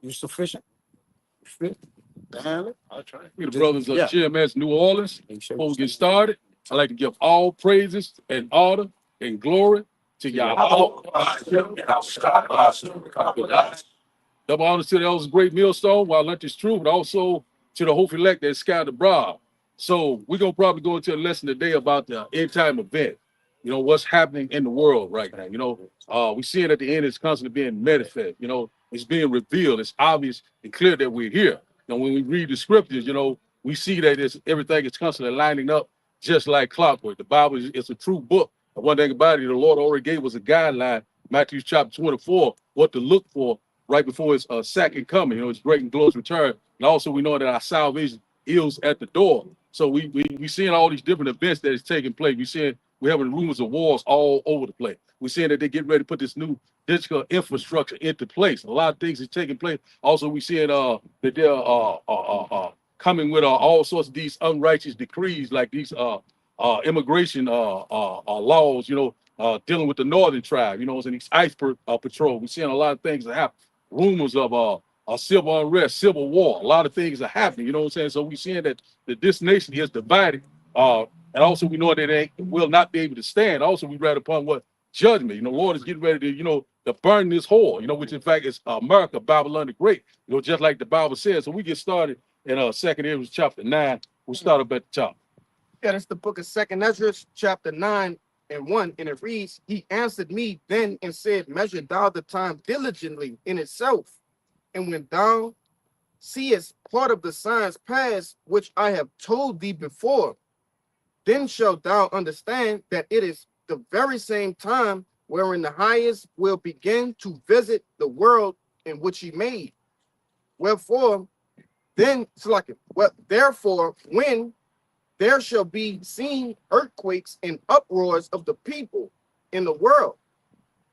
You sufficient? Fit? Damn it. I'll try. We the brothers of Yeah. GMS New Orleans. Before we get started, I'd like to give all praises and honor and glory to YAHAWAH. Double honor to the elders of Great Millstone, while lunch is true, but also to the hope elect that scattered abroad. So we're gonna probably go into a lesson today about the end time event. You know, what's happening in the world right now. You know, we see it at the end, it's constantly being manifest. You know, it's being revealed. It's obvious and clear that we're here. And when we read the scriptures, you know, we see that everything is constantly lining up just like clockwork. The Bible is a true book. And one thing about it, the Lord already gave us a guideline, Matthew chapter 24, what to look for right before his second coming, you know, his great and glorious return. And also we know that our salvation is at the door. So we seeing all these different events that is taking place. We're having rumors of wars all over the place. We're seeing that they get ready to put this new digital infrastructure into place. A lot of things is taking place. Also, we seeing that they're coming with all sorts of these unrighteous decrees, like these immigration laws, you know, dealing with the northern tribe, you know, and these ICE patrol. We're seeing a lot of things that happen. Rumors of civil unrest, civil war. A lot of things are happening. You know what I'm saying? So we're seeing that this nation is divided. And also we know that they will not be able to stand. Also, we read upon what judgment. You know, Lord is getting ready to, you know, to burn this whore, you know, which in fact is America, Babylon the Great, you know, just like the Bible says. So we get started in 2nd Ezra chapter 9. We'll start up at the top. Yeah, that's the book of 2nd Ezra, chapter 9 and 1. And it reads, he answered me then and said, measure thou the time diligently in itself. And when thou seest part of the signs past, which I have told thee before, then shalt thou understand that it is the very same time wherein the highest will begin to visit the world in which he made. Wherefore, then, therefore, when there shall be seen earthquakes and uproars of the people in the world.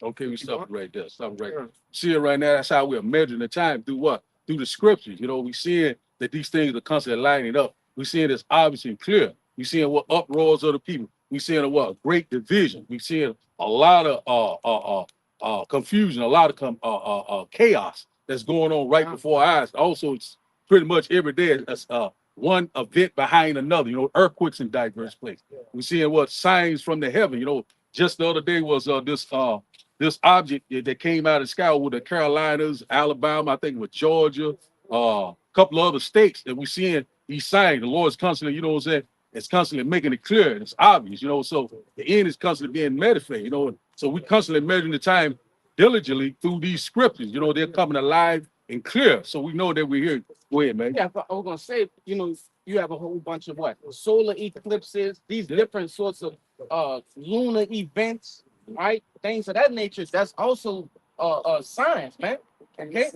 Okay, we stop right there. Stop right there. See it right now. That's how we're measuring the time. Through what? Through the scriptures. You know, we seeing that these things are constantly lining up. We seeing it's obvious and clear. We seeing what uproars of the people. We seeing what great division. We seeing a lot of confusion, a lot of chaos that's going on right before our eyes. Also, it's pretty much every day that's one event behind another. You know, earthquakes in diverse places. We seeing what signs from the heaven. You know, just the other day was this object that came out of the sky with the Carolinas, Alabama, I think it was Georgia, a couple of other states that we seeing these signs. The Lord's constantly, you know what I'm saying? It's constantly making it clear and it's obvious, you know. So the end is constantly being manifested, you know. So we constantly measuring the time diligently through these scriptures. You know, they're coming alive and clear. So we know that we're here. Go ahead, man. Yeah, but I was gonna say, you know, you have a whole bunch of what? Solar eclipses, these different sorts of lunar events, right? Things of that nature. That's also science, man. Okay.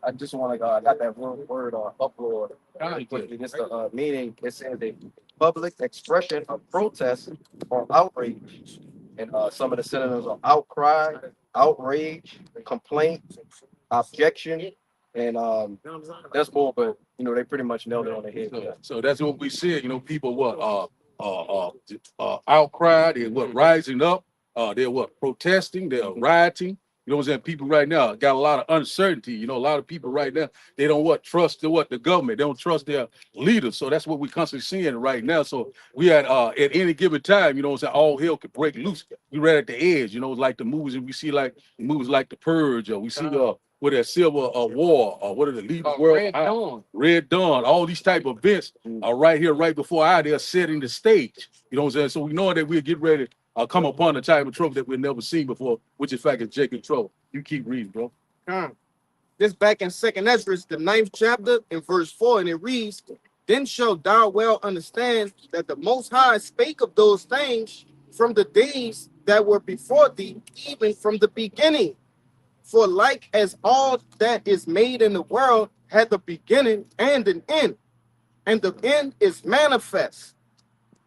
I just want to, I got that word uproar. It's the meaning. It says a public expression of protest or outrage. And some of the synonyms are outcry, outrage, complaint, objection, and that's more, but you know, they pretty much nailed it on the head. So that's what we see. You know, people outcry, they're rising up, they're protesting, they're rioting. You know what I'm saying? People right now got a lot of uncertainty. You know, a lot of people right now, they don't trust the government. They don't trust their leaders. So that's what we constantly seeing right now. So we at any given time, you know what I'm saying, all hell could break loose. We right at the edge, you know, like the movies, and we see like movies like The Purge, or we see with that Civil War, or what are the leaders world? Red Dawn, all these type of events are right here, right before our eyes. They're setting the stage. You know what I'm saying? So we know that we'll get ready come upon a type of trouble that we've never seen before, which in fact is Jacob trouble. You keep reading, bro. This back in 2nd Ezra, the 9th chapter, in verse 4, and it reads, then shalt thou well understand that the Most High spake of those things from the days that were before thee, even from the beginning. For like as all that is made in the world had the beginning and an end, and the end is manifest,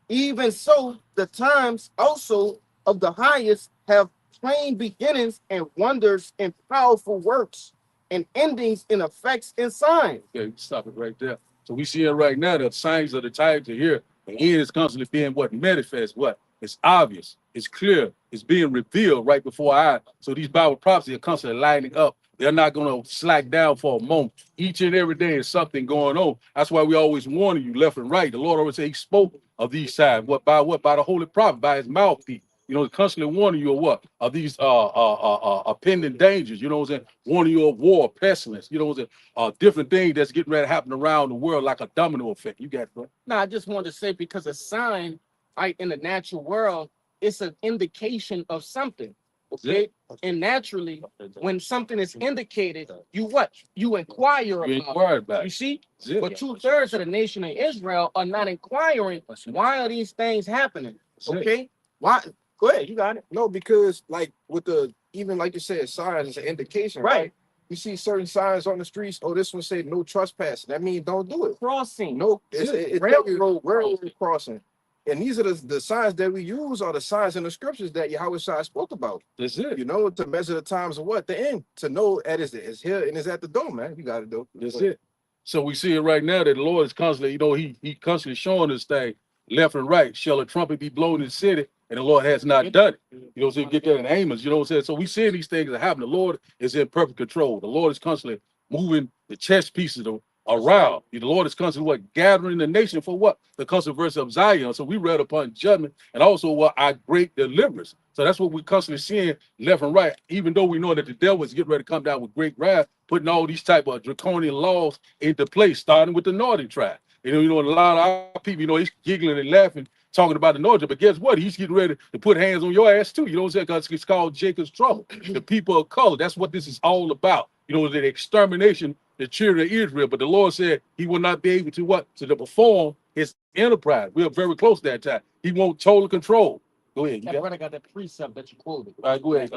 even so the times also of the highest have plain beginnings and wonders and powerful works and endings in effects and signs. Okay, stop it right there. So we see it right now, the signs of the times are here. The end is constantly being manifest. It's obvious, it's clear, it's being revealed right before our eyes. So these Bible prophecies are constantly lining up They're not going to slack down for a moment. Each and every day is something going on. That's why we always warn you left and right. The Lord always say he spoke of these times. What? By the holy prophet, by his mouthpiece. You know, constantly warning you of what? Of these pending dangers, you know what I'm saying? Warning you of war, pestilence, you know what I'm saying? Different things that's getting ready to happen around the world like a domino effect. You got it, bro. No, I just wanted to say because a sign, right, in the natural world, it's an indication of something. Okay. And naturally, when something is indicated, you what? You inquire You about inquire it. about You it. see? That's it. But 2/3 of the nation of Israel are not inquiring. Why are these things happening? That's it. Okay. Why? Go ahead, you got it. No, because like with the even like you said, signs is an indication, right? Right. You see certain signs on the streets. Oh, this one say no trespassing. That means don't do it. Crossing. No, it's Railroad railroad crossing. And these are the signs that we use are the signs in the scriptures that YAHWASHI spoke about. That's it. You know, to measure the times of what? The end. To know that it's here and it's at the door, man. You got to do. That's it. So we see it right now that the Lord is constantly, you know, he constantly showing us thing left and right. Shall a trumpet be blown in the city? And the Lord has not done it. You know, so you get that in Amos, you know what I'm saying? So we see these things that happen. The Lord is in perfect control. The Lord is constantly moving the chess pieces around. The Lord is constantly what? Gathering the nation for what? The constant verse of Zion. So we read upon judgment and also what? Our great deliverance. So that's what we're constantly seeing left and right, even though we know that the devil is getting ready to come down with great wrath, putting all these type of draconian laws into place, starting with the northern tribe. You know, a lot of our people, you know, he's giggling and laughing, talking about the northern, but guess what? He's getting ready to put hands on your ass too. You know what I'm saying? Because it's called Jacob's trouble. The people of color. That's what this is all about. You know, the extermination, the children of Israel. But the Lord said he will not be able to what? To perform his enterprise. We are very close to that time. He won't total control. Go ahead. That brother got that precept that you quoted. All right, go ahead.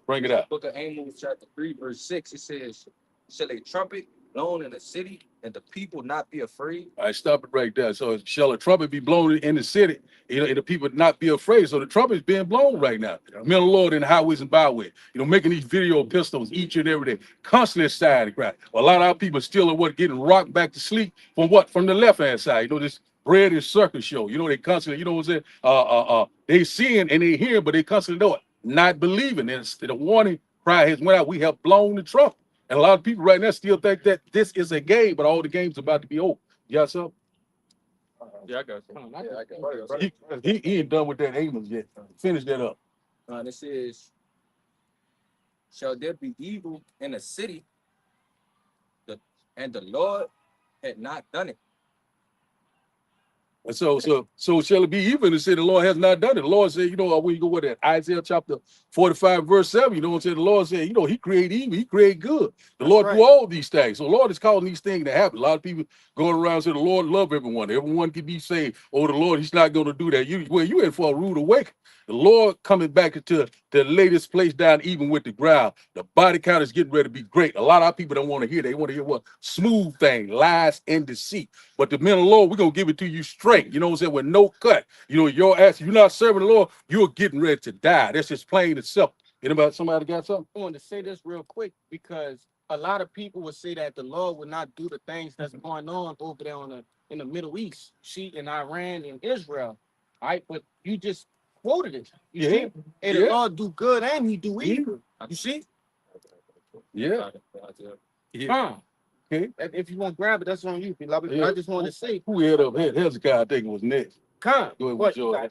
Bring it out. Book of Amos, chapter 3, verse 6. It says, "Shall a trumpet blown in the city, and the people not be afraid?" All right, stop it right there. So shall a trumpet be blown in the city, you know, and the people not be afraid? So the trumpet is being blown right now. Men of the Lord in the highways and byways, you know, making these video pistols each and every day, constantly inside the crowd. Well, a lot of our people still are what getting rocked back to sleep from what? From the left hand side. You know, this bread and circus show. You know, they constantly, you know what I'm saying? They seeing and they hearing, but they constantly know it, not believing. And the warning cry has went out. We have blown the trumpet. And a lot of people right now still think that this is a game, but all the games about to be over. You got something? Yeah, I got you. Yeah, I got you. He ain't done with that Amos yet. Finish that up. This is, "Shall there be evil in a city, and the Lord had not done it?" And so shall it be even to say the Lord has not done it? The Lord said, you know, when you go with that Isaiah chapter 45, verse 7, you know what I'm saying? The Lord said, you know, he created evil, he created good. The Lord do all these things. So the Lord is calling these things to happen. A lot of people going around saying the Lord love everyone. Everyone can be saved. Oh, the Lord, he's not going to do that. You in for a rude awakening. The Lord coming back into the latest place down even with the ground. The body count is getting ready to be great. A lot of our people don't want to hear that. They want to hear what? Smooth thing, lies and deceit. But the men of the Lord, we're going to give it to you straight. You know what I'm saying? With no cut. You know, your ass, you're not serving the Lord, you're getting ready to die. That's just plain and simple. Anybody, somebody got something? I wanted to say this real quick because a lot of people would say that the Lord would not do the things that's going on over there in the Middle East, in Iran and Israel. All right, but you just quoted it. You see? And the Lord do good and he do evil. You see? Yeah. Okay. If you want to grab it, that's on you, beloved. I just wanted to say. Who had up here? Hezekiah, I think it was next. Go ahead with yours.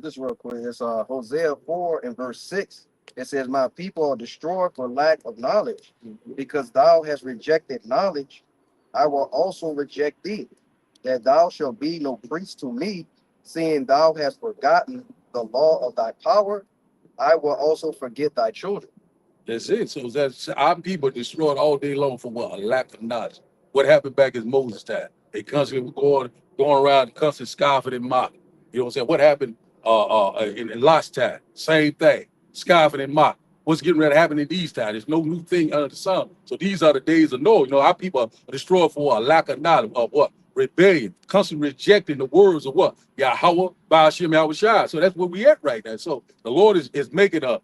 This real quick. It's Hosea 4 and verse 6. It says, "My people are destroyed for lack of knowledge. Because thou hast rejected knowledge, I will also reject thee, that thou shalt be no priest to me, seeing thou hast forgotten the law of thy power. I will also forget thy children." That's it. So that's our people destroyed all day long for what? A lack of knowledge. What happened back in Moses' time? They constantly going around, constantly scoffing and mocking. You know what I'm saying? What happened in Lot's time? Same thing. Scoffing and mocking. What's getting ready to happen in these times? There's no new thing under the sun. So these are the days of Noah. You know, our people are destroyed for a lack of knowledge of what? Rebellion. Constantly rejecting the words of what? YAHAWAH, bahasham, YAHAWASHI. So that's where we at right now. So the Lord is making a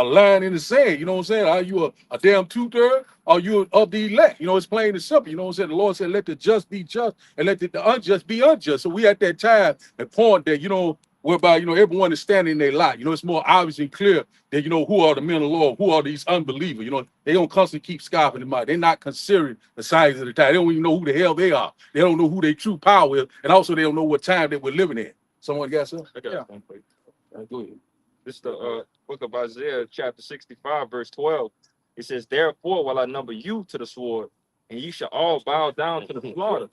line in the sand. You know what I'm saying? Are you a damn two-third? Are you of the elect? You know, it's plain and simple. You know what I'm saying? The Lord said, let the just be just and let the unjust be unjust. So we at that time and point that, you know, whereby, you know, everyone is standing in their lot. You know, it's more obvious and clear that, you know, who are the men of the Lord, who are these unbelievers. You know, they don't constantly keep scoffing them out. They're not considering the signs of the time. They don't even know who the hell they are. They don't know who their true power is. And also they don't know what time that we're living in. Someone got something? I got one. Go ahead. This is the book of Isaiah, chapter 65, verse 12. It says, therefore will I number you to the sword, and ye shall all bow down to the slaughter.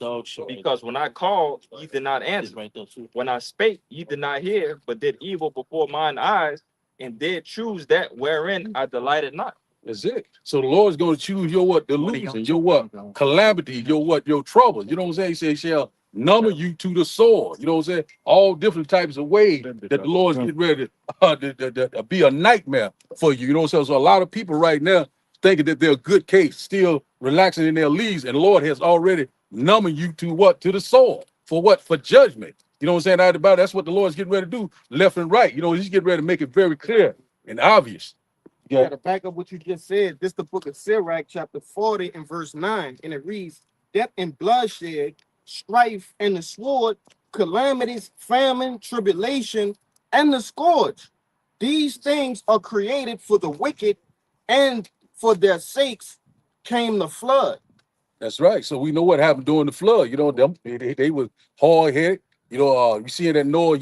Because when I called, ye did not answer. When I spake, ye did not hear, but did evil before mine eyes, and did choose that wherein I delighted not. That's it. So the Lord's going to choose your what? Delusion, your what? Calamity, your what? Your trouble. You know what I'm saying? He said, shall number you to the sword. You know what I'm saying? All different types of ways that the Lord's getting ready to be a nightmare for you. You know what I'm saying? So a lot of people right now thinking that they're a good case, still relaxing in their leaves, and the Lord has already numbered you to what? To the sword. For what? For judgment. You know what I'm saying? That's what the Lord's getting ready to do, left and right. You know, he's getting ready to make it very clear and obvious. Yeah, to back up what you just said, this the book of Sirach, chapter 40 and verse 9, and it reads, death and bloodshed, strife and the sword, calamities, famine, tribulation, and the scourge. These things are created for the wicked, and for their sakes came the flood. That's right. So we know what happened during the flood. You know, they were hard headed. You know, you see that Noah.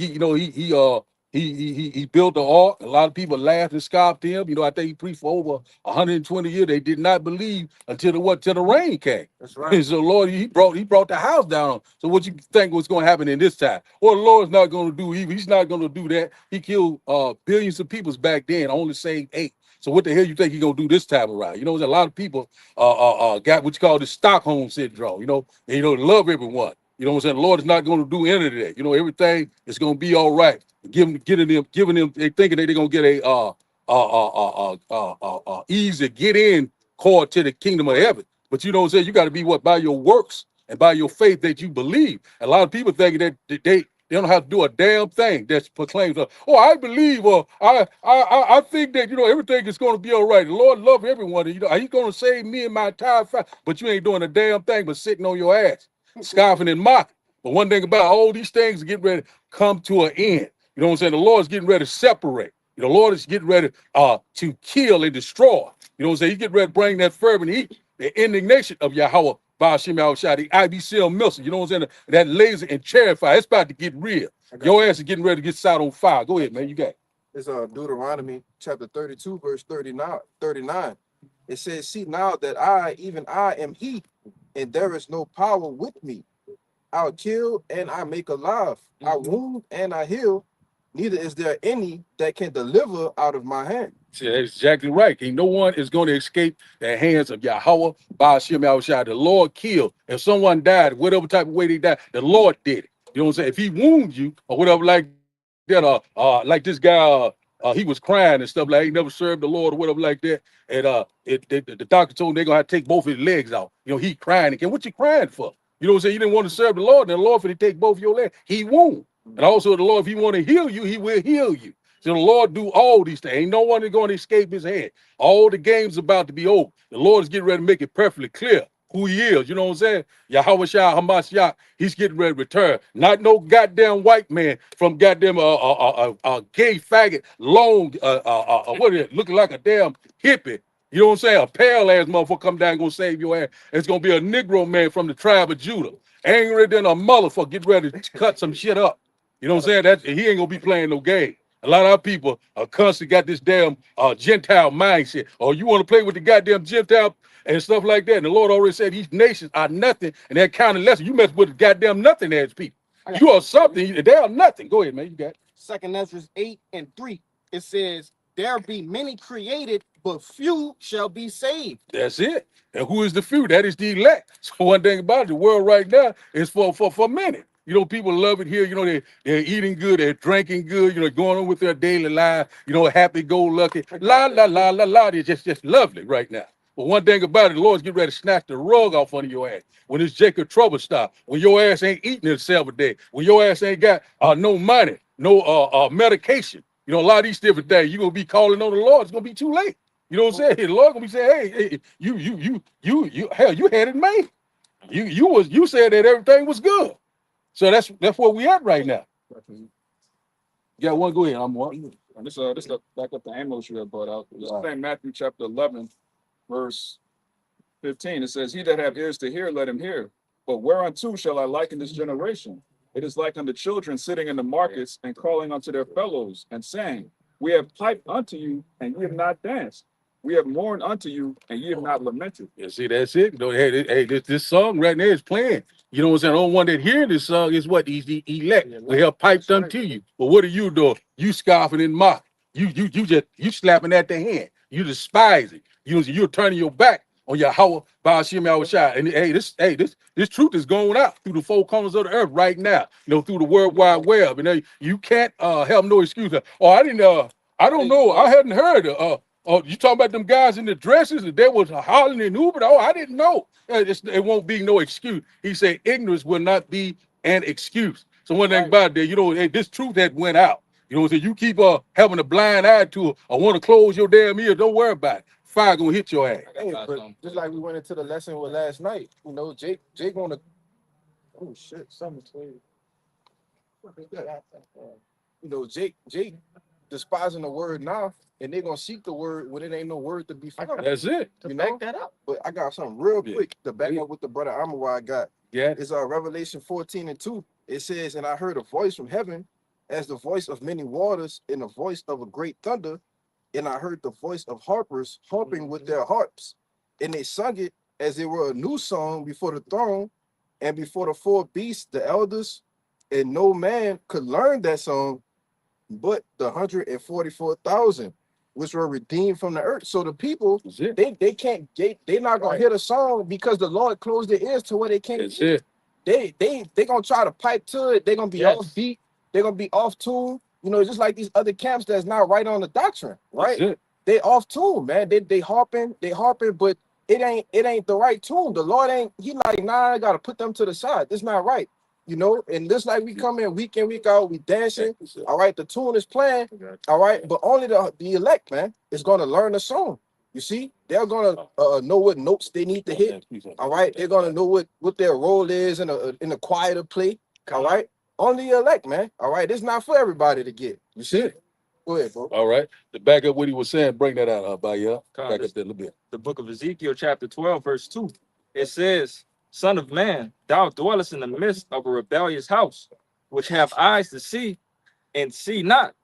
He built the ark. A lot of people laughed and scoffed him. You know, I think he preached for over 120 years. They did not believe until the rain came. That's right. And so Lord, he brought the house down. So what you think was going to happen in this time? Well, the Lord's not going to do evil. He's not going to do that. He killed billions of people back then. Only saved 8. So what the hell you think he's gonna do this time around? You know, there's a lot of people got what you call the Stockholm syndrome. You know, and, love everyone. You know what I'm saying? The Lord is not going to do any of that. You know, everything is going to be all right. Giving them, they thinking that they're gonna get a easy get in card to the kingdom of heaven. But you know what I'm saying? You got to be what? By your works and by your faith that you believe. A lot of people thinking that they don't have to do a damn thing that's proclaimed. Oh, I believe, or I think that, everything is going to be all right. The Lord love everyone. And, He's going to save me and my entire family. But you ain't doing a damn thing but sitting on your ass, scoffing and mocking. But one thing about all these things get ready to come to an end. You know what I'm saying? The Lord's getting ready to separate. The Lord is getting ready to kill and destroy. You know what I'm saying? He's getting ready to bring that fervent heat, the indignation of YAHAWAH, bahasham, YAHAWASHI, the IBCL Millstone. You know what I'm saying? That laser and chariot fire. It's about to get real. Your ass is getting ready to get set on fire. Go ahead, man. You got it. It's Deuteronomy chapter 32, verse 39. It says, see now that I am he, and there is no power with me. I'll kill and I make alive. I wound and I heal. Neither is there any that can deliver out of my hand. See, that's exactly right. And no one is going to escape the hands of YAHAWAH, bahasham, YAHAWASHI. The Lord killed. If someone died, whatever type of way they died, the Lord did it. You know what I'm saying? If he wounds you or whatever like that, like this guy, he was crying and stuff like he never served the Lord or whatever like that. And the doctor told him they're gonna have to take both his legs out. You know, he crying again. What you crying for? You know what I'm saying? You didn't want to serve the Lord, and the Lord for to take both your legs. He won't. And also the Lord, if he want to heal you, he will heal you. So the Lord do all these things. Ain't no one is going to escape his hand. All the game's about to be over. The Lord is getting ready to make it perfectly clear who he is. You know what I'm saying? YAHAWASHI, Hamashiach, he's getting ready to return. Not no goddamn white man from goddamn gay faggot, long, what is it, looking like a damn hippie. You know what I'm saying? A pale ass motherfucker come down and gonna save your ass. It's gonna be a Negro man from the tribe of Judah. Angry than a motherfucker, get ready to cut some shit up. You know what I'm saying? That he ain't gonna be playing no game. A lot of our people are constantly got this damn Gentile mindset. Or you want to play with the goddamn Gentile and stuff like that. And the Lord already said these nations are nothing, and they're counting less. You mess with the goddamn nothing ass people. You are something. They are nothing. Go ahead, man. You got it. 2 Ezra 8:3. It says, there be many created, but few shall be saved. That's it. And who is the few? That is the elect. So one thing about it, the world right now is for many. You know, people love it here. You know, they're eating good, they're drinking good, going on with their daily life, happy, go lucky. La, la, la, la, la. They're just lovely right now. But one thing about it, the Lord's getting ready to snatch the rug off under your ass. When it's Jacob trouble stop, when your ass ain't eating itself a day, when your ass ain't got no money, no medication, a lot of these different things, you're going to be calling on the Lord. It's going to be too late. You know what I'm saying? The Lord going to be saying, hey, hell, you had it made. You said that everything was good. So that's where we at right now. Yeah, one. Go ahead. I'm one. This back up the Amos you have brought out. This is in Matthew chapter 11, verse 15. It says, "He that have ears to hear, let him hear. But whereunto shall I liken this generation? It is like unto children sitting in the markets and calling unto their fellows and saying, We have piped unto you, and ye have not danced. We have mourned unto you, and ye have not lamented." You see, that's it. You know, hey, this song right there is playing. You know what I'm saying? The only one that hearing this song is what? He's the elect. We have piped unto you. But what are you doing? You scoffing and mocking. You slapping at the hand. You despising. You're turning your back on YAHAWAH, bahasham, YAHAWASHI. And this truth is going out through the four corners of the earth right now. You know, through the World Wide Web. And you can't have no excuse. Oh, I don't know. I hadn't heard. Oh, you talking about them guys in the dresses that they was hollering and hooping? Oh, I didn't know. It won't be no excuse. He said ignorance will not be an excuse. So one thing about that, hey, this truth that went out. You know, so you keep having a blind eye to it or want to close your damn ear, don't worry about it. Fire gonna hit your ass. Hey, but just like we went into the lesson with last night, Jake gonna, oh shit, something's crazy. Jake despising the word now, and they're gonna seek the word when it ain't no word to be found. That's it. To back that up. But I got something real quick to back up with the brother YAHAWAH I got. Yeah. It's Revelation 14:2. It says, "And I heard a voice from heaven, as the voice of many waters, and the voice of a great thunder. And I heard the voice of harpers harping with their harps. And they sung it as it were a new song before the throne and before the four beasts, the elders. And no man could learn that song but the 144,000, which were redeemed from the earth." So the people, they're not gonna hear the song because the Lord closed their ears to what they can't hear. They gonna try to pipe to it. They're gonna be off beat. They're gonna be off tune. Just like these other camps that's not right on the doctrine, right? They off tune, man. They harping, but it ain't the right tune. The Lord ain't. He like, nah, I gotta put them to the side. It's not right. And just like we come in week in, week out, we dancing. All right, the tune is playing. All right, but only the elect, man, is gonna learn the song. You see, they're gonna know what notes they need to hit. All right, they're gonna know what their role is in a quieter play. All right, only the elect, man. All right, it's not for everybody to get. You see? Go ahead, bro. All right, to back up what he was saying, bring that out, by you. Back up there a little bit. The book of Ezekiel, chapter 12, verse 2. It says, "Son of man, thou dwellest in the midst of a rebellious house, which have eyes to see and see not.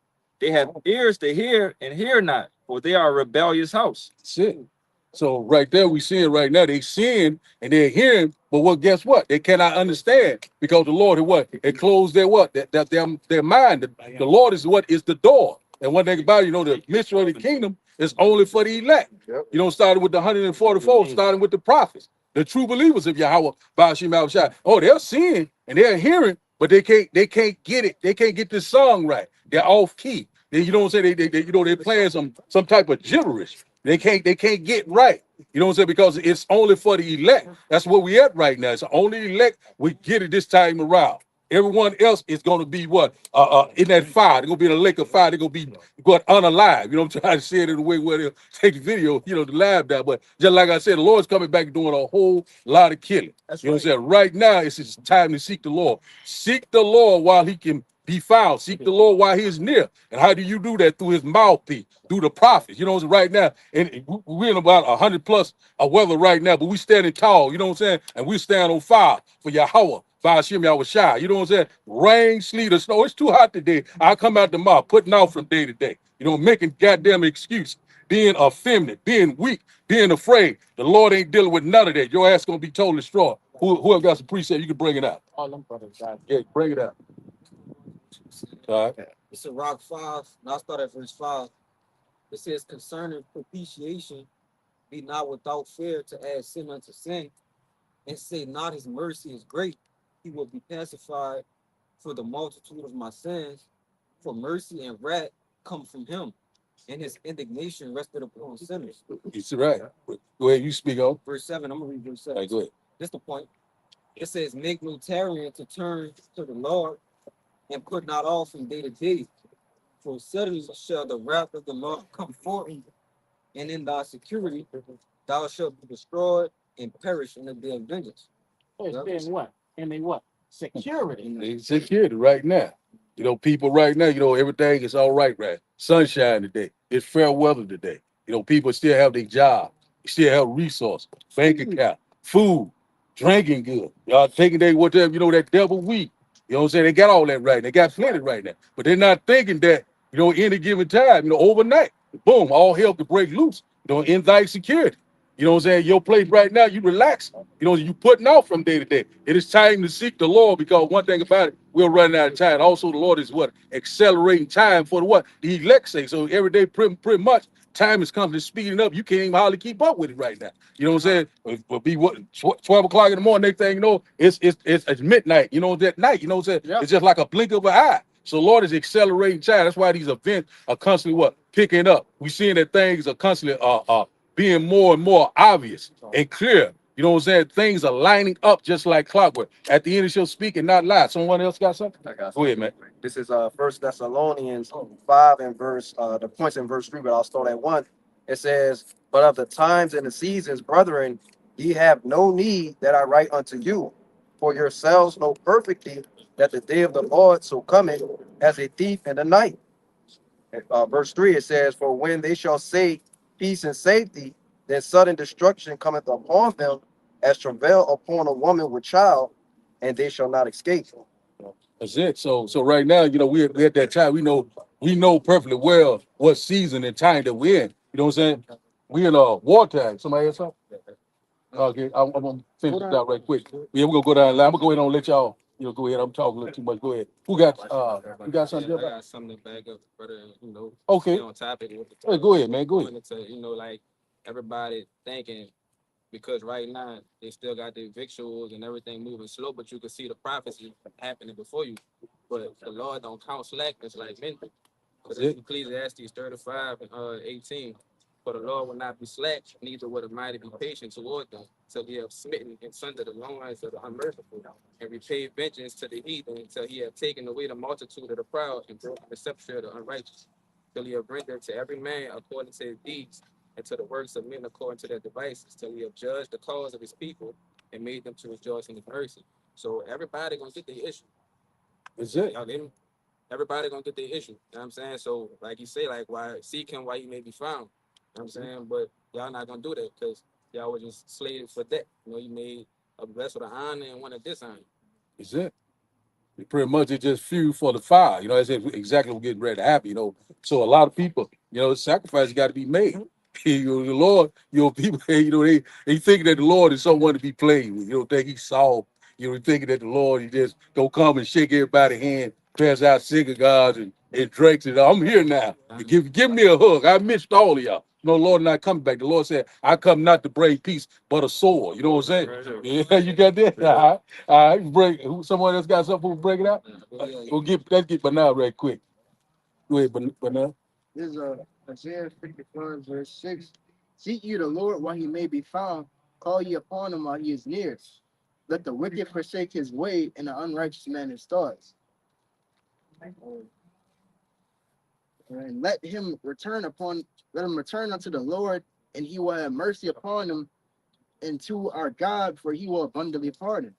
They have ears to hear and hear not, for they are a rebellious house." That's it. So right there, we seeing right now, they seeing and they're hearing, but guess what? They cannot understand because the Lord it closed their their mind. The Lord is the door. And one thing about it, the mystery of the kingdom is only for the elect. Starting with the 144, starting with the prophets, the true believers of YAHAWAH, bahasham, YAHAWASHI. Oh, they're seeing and they're hearing, but they can't get it. They can't get this song right. They're off key. They're playing some type of gibberish. They can't get right. You know what I'm saying? Because it's only for the elect. That's where we at right now. It's only elect. We get it this time around. Everyone else is going to be what? In that fire. They're going to be in a lake of fire. They're going to be unalive. I'm trying to say it in a way where they'll take the video, the live down. But just like I said, the Lord's coming back doing a whole lot of killing. What I'm saying? Right now, it's just time to seek the Lord. Seek the Lord while he can be found. Seek the Lord while he is near. And how do you do that? Through his mouthpiece, through the prophets. Right now, and we're in about 100 plus of weather right now, but we standing tall, and we stand on fire for YAHAWAH, bahasham, YAHAWASHI. Rain, sleet, or snow. It's too hot today. I come out the mouth, putting out from day to day. Making goddamn excuse, being effeminate, being weak, being afraid. The Lord ain't dealing with none of that. Your ass gonna be totally destroyed. Whoever got some precept, you can bring it out. All them brothers died. Yeah, bring it out. All right. It's a Rock 5, and I'll start at verse 5. It says, "Concerning propitiation, be not without fear to add sin unto sin, and say not his mercy is great. He will be pacified for the multitude of my sins, for mercy and wrath come from him, and his indignation rested upon sinners." It's right. Go ahead, you speak on. Verse 7, I'm going to read verse 7. All right, go ahead. This is the point. It says, "Make no tarrying to turn to the Lord, and put not off from day to day. For suddenly shall the wrath of the Lord come forth, and in thy security thou shalt be destroyed and perish in the day of vengeance." It's been what? In the what? Security. They security right now. You know, people right now, you know, everything is all right. Sunshine today. It's fair weather today. You know, people still have their job, still have resources, bank account, food, drinking good. Y'all taking they whatever, you know, that double week. You know what I'm saying? They got all that right. They got plenty right now. But they're not thinking that, you know, any given time, you know, overnight, boom, all hell could break loose, you know, in thy security. You know what I'm saying? Your place right now, you relax. You know, you putting off from day to day. It is time to seek the Lord because one thing about it, we're running out of time. Also, the Lord is what? Accelerating time for the what? The elect's sake. So every day, pretty much, time is coming to speeding up. You can't even hardly keep up with it right now. You know what I'm saying? It'll be what 12 o'clock in the morning. Next thing you know, it's midnight. You know that night. You know what I'm saying? Yeah. It's just like a blink of an eye. So Lord is accelerating time. That's why these events are constantly what? Picking up. We're seeing that things are constantly being more and more obvious and clear. You know what I'm saying? Things are lining up just like clockwork. At the end of your speaking, not lie. Someone else got something? I got Go ahead, man. This is First Thessalonians 5 and verse the points in verse 3, but I'll start at 1. It says, "But of the times and the seasons, brethren, ye have no need that I write unto you, for yourselves know perfectly that the day of the Lord so cometh as a thief in the night." Verse 3, it says, "For when they shall say peace and safety, then sudden destruction cometh upon them as travail upon a woman with child, and they shall not escape." That's it. So right now, you know, we're at that time. We know perfectly well what season and time that we're in. You know what I'm saying? We in wartime. Somebody else? Okay, I'm gonna finish this out right quick. Yeah, we're gonna go down the line. I'm gonna go ahead and let y'all, you know, go ahead. I'm talking a little too much. Go ahead. Who got you got something? I About? got something to back up, brother. You know, Okay. stay on topic with the Hey, go ahead, man. Go ahead. wanted to, you know, like everybody thinking because right now they still got their victuals and everything moving slow, but you can see the prophecy happening before you. But the Lord don't count slackness like men. Because That's it. Ecclesiastes 35 and 18. For the Lord will not be slack, neither will the mighty be patient toward them, till he have smitten and sundered the loins of the unmerciful, and repaid vengeance to the heathen, until he have taken away the multitude of the proud and broken the scepter of the unrighteous, till he have rendered to every man according to his deeds, and to the works of men according to their devices, till he have judged the cause of his people and made them to rejoice in his mercy. So everybody gonna get their issue. That's it. Y'all get me? Everybody gonna get their issue. You know what I'm saying? So like you say, like why seek him while he may be found. You know what I'm saying? But y'all not gonna do that because y'all was just slated for that. You know, you made a vessel to honor and one to dishonor. That's it. Pretty much it just fuel for the fire. You know, that's exactly what's getting ready to happen. You know, so a lot of people, you know, sacrifice got to be made. You know, the Lord, you know, people, you know, they thinking that the Lord is someone to be played with. You don't think he's soft. You know, thinking that the Lord, he just go come and shake everybody's hand, pass out cigars and drinks. And I'm here now. Give me a hug. I missed all of y'all. No, Lord not coming back. The Lord said, I come not to bring peace, but a sword. You know what I'm saying? Yeah, you got that? All right, break. Someone else got something to break it out? Let's get Banal right quick. Go ahead, Banal. This is Isaiah 54, verse 6. Seek ye the Lord while he may be found, call ye upon him while he is near. Let the wicked forsake his way, and the unrighteous man his thoughts. And let him return unto the Lord, and he will have mercy upon him, and to our God, for he will abundantly pardon.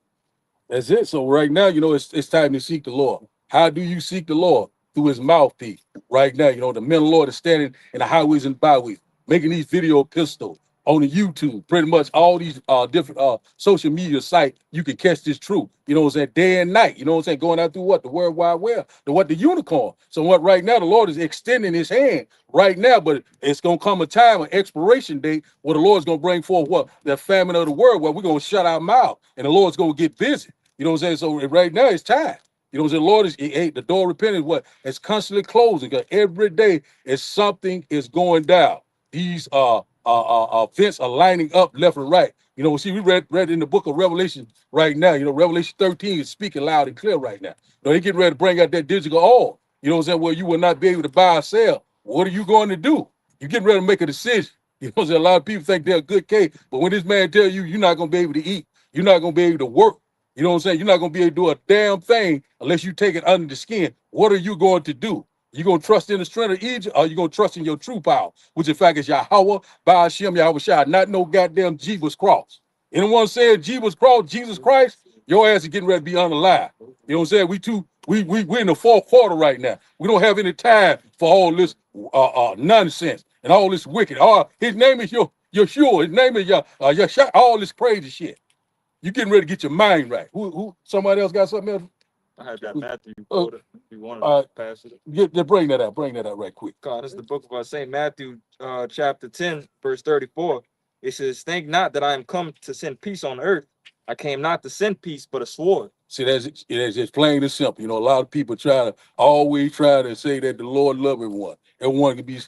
That's it. So right now, you know, it's time to seek the Lord. How do you seek the Lord? Through his mouthpiece. Right now, you know, the men of the Lord is standing in the highways and byways, making these video pistols on the YouTube, pretty much all these different social media sites, you can catch this truth. You know what I'm saying? Day and night. You know what I'm saying? Going out through what? The World Wide Web, the unicorn. So what right now, the Lord is extending his hand right now, but it's gonna come a time, an expiration date, where the Lord's gonna bring forth what? The famine of the world, where we're gonna shut our mouth and the Lord's gonna get busy. You know what I'm saying? So right now it's time. You know what I'm saying? The Lord is the door of repentance, what? It's constantly closing because every day is something is going down. These events are lining up left and right. You know, see, we read in the book of Revelation right now. You know, Revelation 13 is speaking loud and clear right now. You know, they getting ready to bring out that digital oil. You know what I'm saying? Where you will not be able to buy or sell. What are you going to do? You're getting ready to make a decision. You know what I'm saying? A lot of people think they're a good case, but when this man tell you you're not going to be able to eat, you're not going to be able to work. You know what I'm saying? You're not going to be able to do a damn thing unless you take it under the skin. What are you going to do? You going to trust in the strength of Egypt, or you going to trust in your true power, which in fact is YAHAWAH, bahasham, YAHAWASHI, not no goddamn Jesus cross. Anyone saying Jesus cross, Jesus Christ, your ass is getting ready to be unalive. You know what I'm saying? We too We're in the fourth quarter right now. We don't have any time for all this nonsense and all this wicked. His name is Yeshua. His name is Yeshua. All this crazy shit. You getting ready to get your mind right. Who? Somebody else got something else? I had that Matthew quoted. If you wanted to pass it. Bring that out. Bring that out right quick. God, this is the book of St. Matthew, chapter 10, verse 34. It says, think not that I am come to send peace on earth. I came not to send peace, but a sword. See, that's just plain and simple. You know, a lot of people always try to say that the Lord love everyone. Everyone can be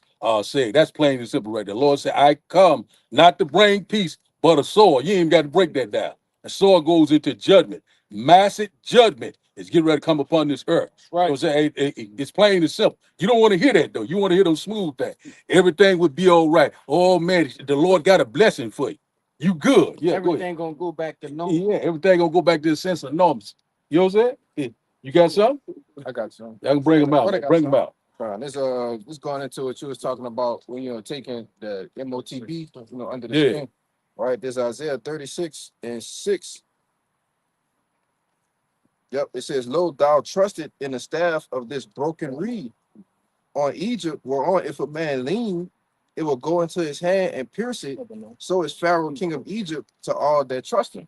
saved. That's plain and simple right there. The Lord said, I come not to bring peace, but a sword. You ain't even got to break that down. A sword goes into judgment. Massive judgment is getting ready to come upon this earth. Right. So it's plain and simple. You don't want to hear that, though. You want to hear those smooth things. Everything would be all right. Oh, man, the Lord got a blessing for you. You good. Yeah, everything gonna go back to normal. Yeah, everything gonna go back to the sense of norms. You know what I'm saying? Yeah. You got something? I got some. I can bring them out. Bring them out. This going into what you was talking about when you're taking the MOTB, under the skin. Right, there's Isaiah 36 and 6. Yep, it says, lo, thou trusted in the staff of this broken reed. On Egypt, whereon if a man lean, it will go into his hand and pierce it. So is Pharaoh, king of Egypt, to all that trust him.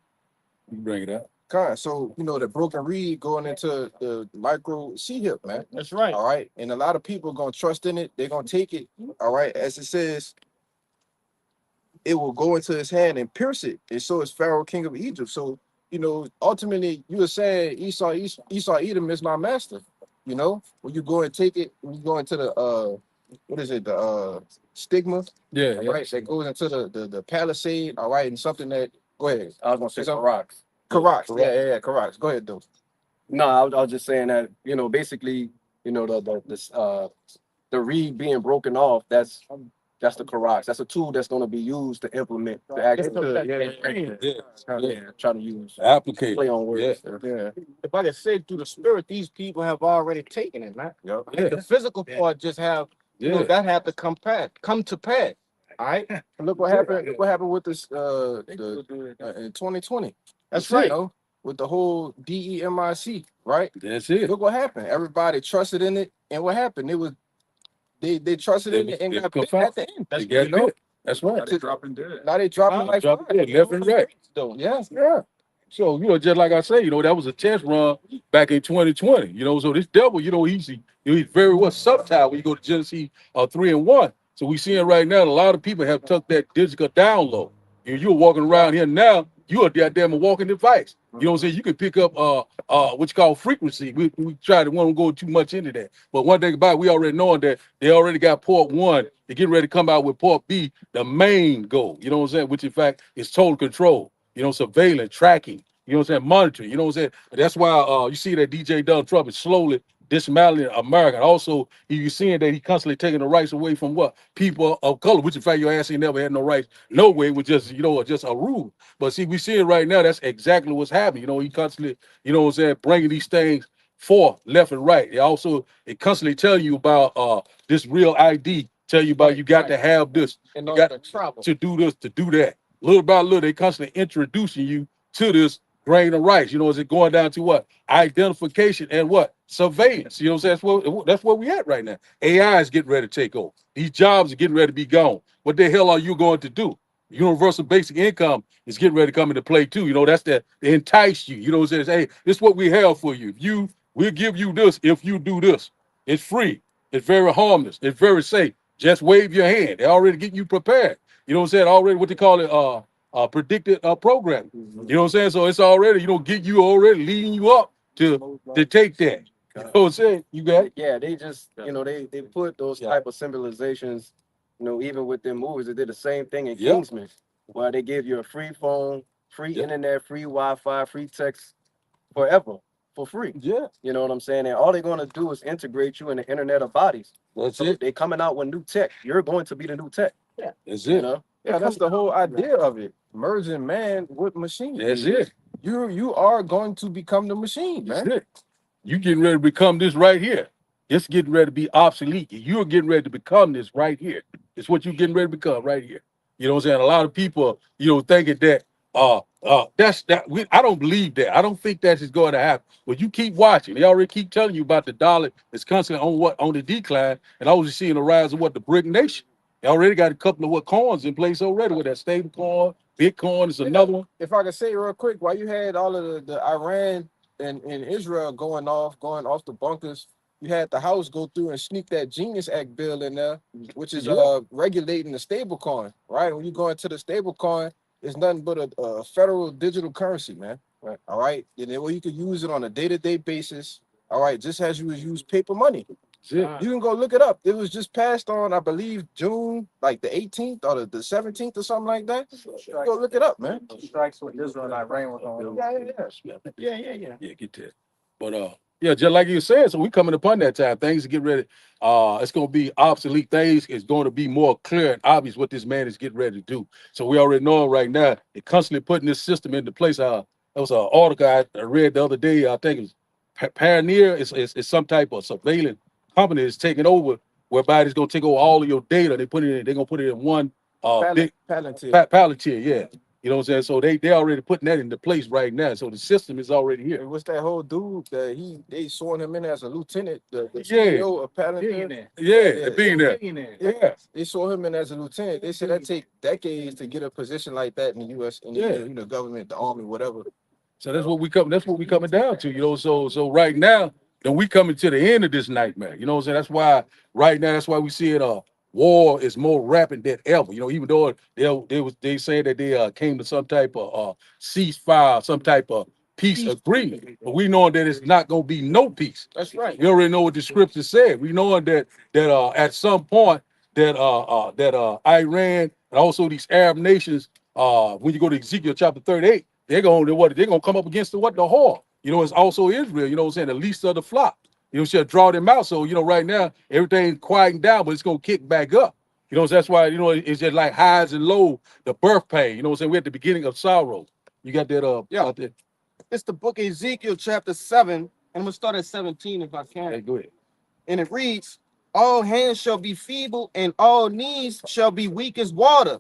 You bring it out. God, so the broken reed going into the micro C-hip, man. That's right. All right. And a lot of people gonna trust in it, they're gonna take it. All right, as it says, it will go into his hand and pierce it. And so is Pharaoh, king of Egypt. So, ultimately you were saying Esau Edom is my master. When you go and take it, when you go into the what is it, the stigma, right? That goes into the palisade, all right, and something that, go ahead. I was gonna say Karaks. Karaks, yeah, Karaks. Go ahead, though. No, I was just saying that, basically, the reed being broken off, that's the Karaks. That's a tool that's going to be used to implement the action. Try to use application. Play on words. Yeah. If I can say through the spirit, these people have already taken it, man. Yep. Yeah. The physical part just have that have to come to pass. All right. Look what happened. Look what happened with this in 2020. That's right. With the whole DEMIC, right? That's it. Look what happened. Everybody trusted in it, and what happened? It was they trusted in it and got bit at the end. That's right. Now they dropping dead. Now they dropping like left and right. Though, yeah. So just like I say, that was a test run back in 2020. So this devil, he's very subtle when you go to Genesis 3:1. So we seeing right now a lot of people have took that digital download. You're walking around here now. You are goddamn a walking device. You know what I'm saying? You can pick up what you call frequency. We try to want to go too much into that. But one thing about it, we already knowing that they already got port 1. They're getting ready to come out with port B, the main goal. You know what I'm saying? Which in fact is total control. Surveillance, tracking. You know what I'm saying? Monitoring. You know what I'm saying? That's why you see that DJ Donald Trump is slowly dismantling America. And also, you're seeing that he constantly taking the rights away from what? People of color, which in fact your ass ain't never had no rights. No way, it was just, just a rule. But see, we see it right now. That's exactly what's happening. He constantly, bringing these things forth, left and right. It constantly tell you about this real ID, tell you about you got to have this, and you got to do this, to do that. Little by little, they constantly introducing you to this grain of rice. Is it going down to what? Identification and what? Surveillance. You know what I'm saying? That's where we at right now. AI is getting ready to take over. These jobs are getting ready to be gone. What the hell are you going to do? Universal basic income is getting ready to come into play too. That's that entice you. You know what I'm saying? Hey, this is what we have for you. We'll give you this if you do this. It's free. It's very harmless. It's very safe. Just wave your hand. They already getting you prepared. You know what I'm saying? Already what they call it predicted programming. You know what I'm saying? So it's already, get you already leading you up to take that. You know what I'm saying? You got it? Yeah, they just, they put those type of symbolizations, even with their movies. They did the same thing in Kingsman, where they give you a free phone, free internet, free Wi-Fi, free text forever for free. Yeah. You know what I'm saying? And all they're going to do is integrate you in the internet of bodies. That's it. They're coming out with new tech. You're going to be the new tech. Yeah. That's it. Yeah, that's the whole idea of it. Merging man with machine. That's it. You are going to become the machine, man. That's it. You getting ready to become this right here. It's getting ready to be obsolete. You're getting ready to become this right here. It's what you're getting ready to become right here. You know what I'm saying? A lot of people, thinking that That's that. I don't believe that. I don't think that is going to happen. But you keep watching. They already keep telling you about the dollar is constantly on the decline, and I was seeing the rise of the BRIC nation. They already got a couple of coins in place already with that stable coin. Bitcoin is another one. If I could say real quick, while you had all of the Iran and Israel going off the bunkers, you had the House go through and sneak that Genius Act bill in there, which is regulating the stable coin, right? When you go into the stable coin, it's nothing but a federal digital currency, man. Right. All right. And then you could use it on a day-to-day basis. All right, just as you would use paper money. You can go look it up. It was just passed on, I believe, June, like the 18th or the 17th or something like that. Go look it up, man. Strikes with Israel and Iran was on. Yeah, get that. But yeah, just like you said, so we coming upon that time. Things to get ready. It's gonna be obsolete things. It's going to be more clear and obvious what this man is getting ready to do. So we already know right now, they're constantly putting this system into place. There was an article I read the other day. I think it was Pioneer is some type of surveillance company is taking over, whereby it's gonna take over all of your data. They're gonna put it in one big Palantir, yeah. You know what I'm saying? So they already putting that into place right now. So the system is already here. What's that whole dude that they sworn him in as a lieutenant, the CEO of Palantir? The billionaire. Yeah, they swore him in as a lieutenant. They said that take decades to get a position like that in the U.S. in the government, the army, whatever. So that's what we coming down to, you know. So right now, then we coming to the end of this nightmare. You know what I'm saying? That's why right now, that's why we see it war is more rapid than ever. You know, even though they saying that they came to some type of ceasefire, some type of peace agreement, but we know that it's not gonna be no peace. That's right. We already know what the scripture said. We know that at some point that Iran and also these Arab nations, when you go to Ezekiel chapter 38, they're gonna come up against the whore. You know, it's also Israel, you know what I'm saying, the least of the flock. You know, she'll draw them out. So, you know, right now, everything's quieting down, but it's gonna kick back up. You know, so that's why, you know, it's just like highs and lows, the birth pain. You know what I'm saying? We're at the beginning of sorrow. You got that out there. It's the book of Ezekiel, chapter 7, and I'm gonna start at 17 if I can. Hey, go ahead. And it reads, all hands shall be feeble, and all knees shall be weak as water.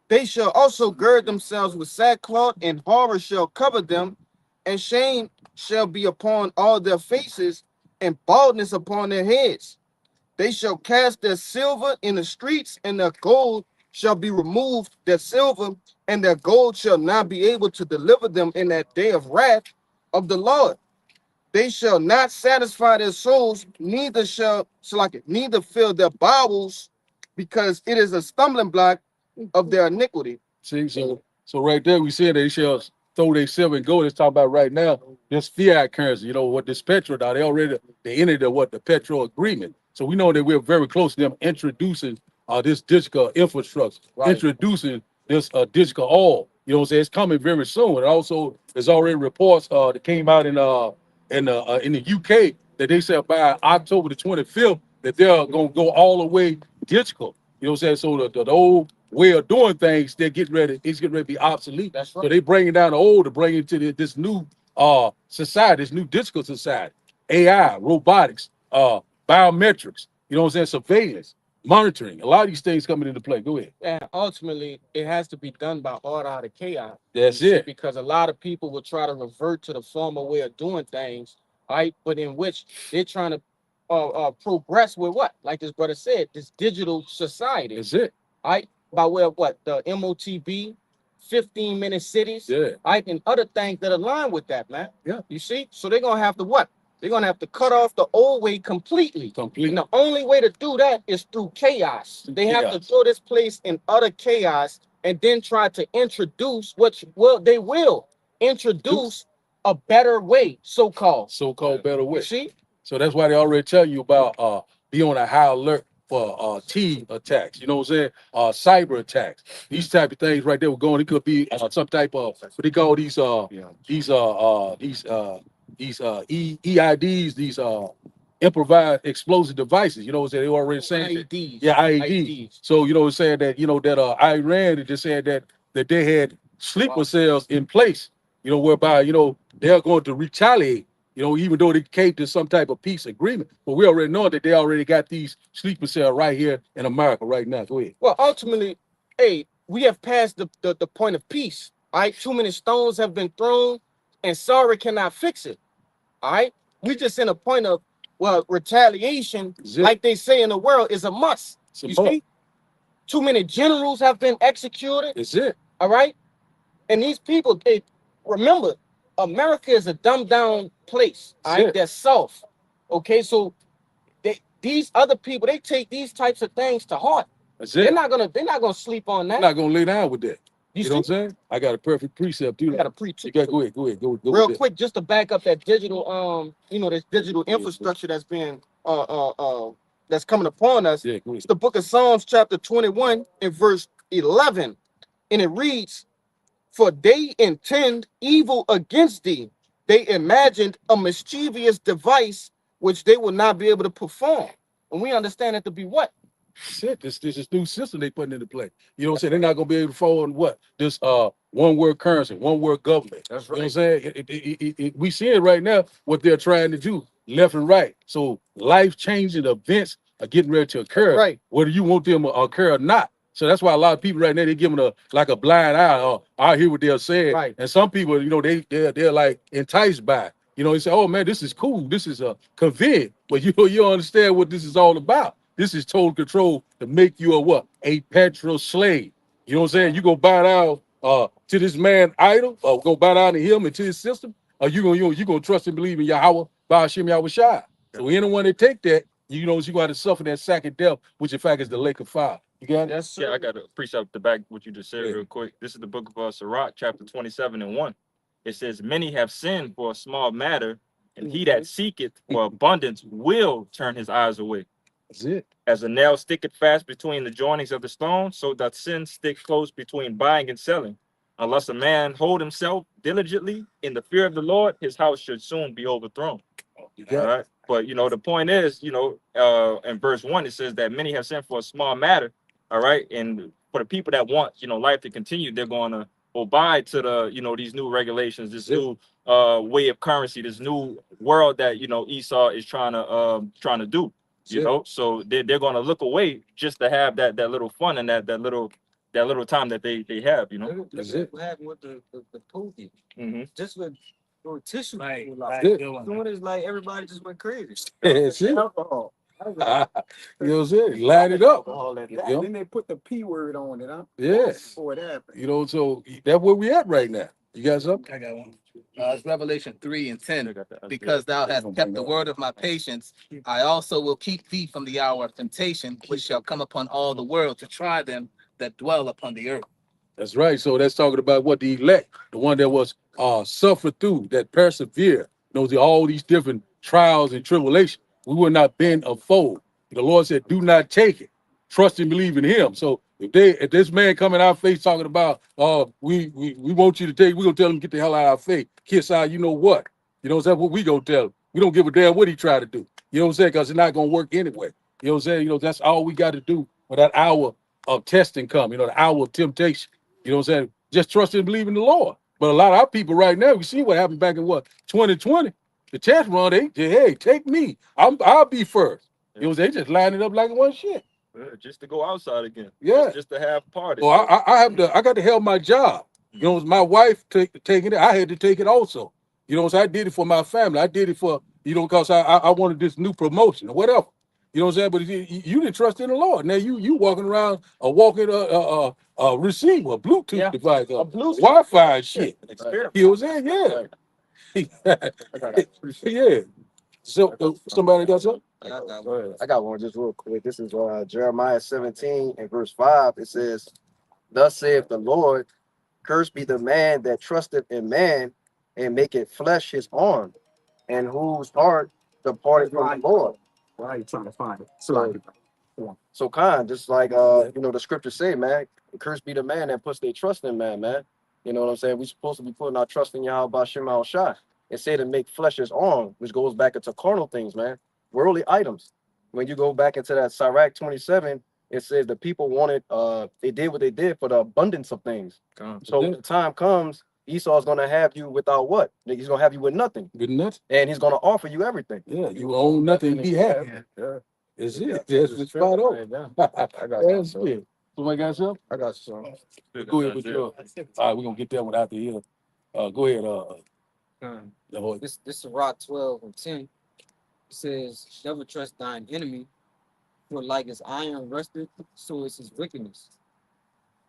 They shall also gird themselves with sackcloth, and horror shall cover them, and shame shall be upon all their faces, and baldness upon their heads. They shall cast their silver in the streets, and their gold shall be removed. Their silver and their gold shall not be able to deliver them in that day of wrath of the Lord. They shall not satisfy their souls, neither fill their bowels, because it is a stumbling block of their iniquity. See, so right there we said they shall throw their silver and gold. Let's talk about right now this fiat currency. You know what this petrol now they entered the petrol agreement. So we know that we're very close to them introducing this digital infrastructure, introducing this digital oil. You know what I'm saying? It's coming very soon. And also there's already reports that came out in the UK that they said by October the 25th that they're gonna go all the way digital. You know what I'm saying? So the old way of doing things, it's getting ready to be obsolete. That's right. So they bringing down the old to bring it to this new society, this new digital society, AI, robotics, biometrics, you know what I'm saying, surveillance, monitoring. A lot of these things coming into play. Go ahead. And ultimately, it has to be done by order out of chaos. That's it. Because a lot of people will try to revert to the former way of doing things, right? But in which they're trying to progress with what? Like this brother said, this digital society. That's it. Right? By way of what? The MOTB, 15-minute cities, right? And other things that align with that, man. Yeah. You see? So they're going to have to what? They're going to have to cut off the old way completely. And the only way to do that is through chaos. They have to throw this place in utter chaos and then try to introduce they will introduce a better way, so-called better way. You see? So that's why they already tell you about be on a high alert for T attacks, you know what I'm saying? Cyber attacks. These type of things right there were going. It could be some type of what they call these EIDs, these improvised explosive devices. You know what I'm saying? They already saying IEDs. IEDs. So you know what I'm saying that that Iran just said that they had sleeper cells in place, you know, whereby they're going to retaliate. You know, even though they came to some type of peace agreement, but we already know that they already got these sleeper cells right here in America right now. Go ahead. Well, ultimately, we have passed the point of peace. All right, too many stones have been thrown, and sorry cannot fix it. All right, we just in a point of, well, retaliation, like they say in the world, is a must. You see, too many generals have been executed. That's it. All right, and these people, they remember, America is a dumbed down place. All right, they're soft. Okay, so these other people, they take these types of things to heart. That's They're it. not gonna sleep on that. They're not gonna lay down with that. You know what I'm saying? I got a perfect precept too. I got a precept. You got go ahead. Go Real with quick, just to back up that digital, this digital infrastructure that's been that's coming upon us. Yeah, go ahead. It's the book of Psalms, chapter 21, and verse 11. And it reads, "For they intend evil against thee. They imagined a mischievous device which they will not be able to perform." And we understand it to be what? Shit, this new system they putting into play. You know what I'm saying? They're not gonna be able to follow in what? This one word currency, one word government. That's right. You know what I'm saying? We see it right now, what they're trying to do, left and right. So life-changing events are getting ready to occur, right, whether you want them to occur or not. So that's why a lot of people right now, they're giving a blind eye. I hear what they're saying. Right. And some people, they're like enticed by it. They say, oh man, this is cool. This is convenient. But you don't understand what this is all about. This is total control to make you a what? A petrol slave. You know what I'm saying? You gonna bow down to this man idol, or go bow down to him and to his system, or you gonna trust and believe in Yahawah, bahasham, YAHAWASHI. So anyone that take that, you gonna have to suffer that second death, which in fact is the lake of fire. You got it? Yes, sir. Yeah, I got to precept to back what you just said real quick. This is the book of Sirach, chapter 27 and 1. It says, "Many have sinned for a small matter, and he that seeketh for abundance will turn his eyes away. That's it. As a nail sticketh fast between the joinings of the stone, so doth sin stick close between buying and selling. Unless a man hold himself diligently in the fear of the Lord, his house should soon be overthrown." All right. But the point is, in verse 1, it says that many have sinned for a small matter. All right. And for the people that want, life to continue, they're going to abide to the, these new regulations, this new way of currency, this new world that, Esau is trying to do. So they're going to look away just to have that little fun and that little time that they have. That's it. What happened with the Pookie? Just with tissue. Right. Doing is like everybody just went crazy. That's it. Alcohol. You know what I'm saying? Line it up. Then they put the P word on it, huh? Yes. Before it happened. So that's where we at right now. You got something? I got one. It's Revelation 3 and 10. Because thou hast kept the word of my patience, I also will keep thee from the hour of temptation, which shall come upon all the world to try them that dwell upon the earth. That's right. So that's talking about what the elect, the one that was suffered through, that persevere, all these different trials and tribulations. We will not bend a fold. The Lord said, do not take it. Trust and believe in him. So if this man come in our face talking about, we want you to take, we're gonna tell him get the hell out of our face. Kiss out, you know what? That's what we gonna tell him. We don't give a damn what he tried to do. You know what I'm saying? Because it's not gonna work anyway. You know what I'm saying? That's all we got to do when that hour of testing come, the hour of temptation. You know what I'm saying? Just trust and believe in the Lord. But a lot of our people right now, we see what happened back in 2020. The test run, they hey, take me. I'll be first. You know, they just line it up like one shit. Just to go outside again. Yeah. Just to have parties. Well, I got to help my job. My wife taking it. I had to take it also. So I did it for my family. I did it for, because I wanted this new promotion or whatever. You know what I'm saying? But you didn't trust in the Lord. Now you walking around a receiver, a Bluetooth device, a Wi-Fi and shit. You know what I'm saying? Yeah. Yeah. So somebody got something? I got one just real quick. This is Jeremiah 17 and verse 5. It says, "Thus saith the Lord, cursed be the man that trusteth in man and maketh flesh his arm, and whose heart departed from the Lord." Why are you trying to find it? So kind, just like the scriptures say, man, cursed be the man that puts their trust in man, man. You know what I'm saying? We're supposed to be putting our trust in Yahawah Bashem Al-Shai. It say to make flesh his arm, which goes back into carnal things, man. Worldly items. When you go back into that Sirach 27, it says the people wanted, they did what they did for the abundance of things. So when the time comes, Esau's gonna have you without what? He's gonna have you with nothing. With nothing. And he's gonna offer you everything. Yeah, you own nothing he had. Yeah. Is it? That's the spot on. I got That's it. Somebody got something? I got you, son. Go ahead with your. All right, we're gonna get that one out the here. Go ahead. This is Rock 12 and 10. It says, never trust thine enemy, for like as iron rusted, so is his wickedness.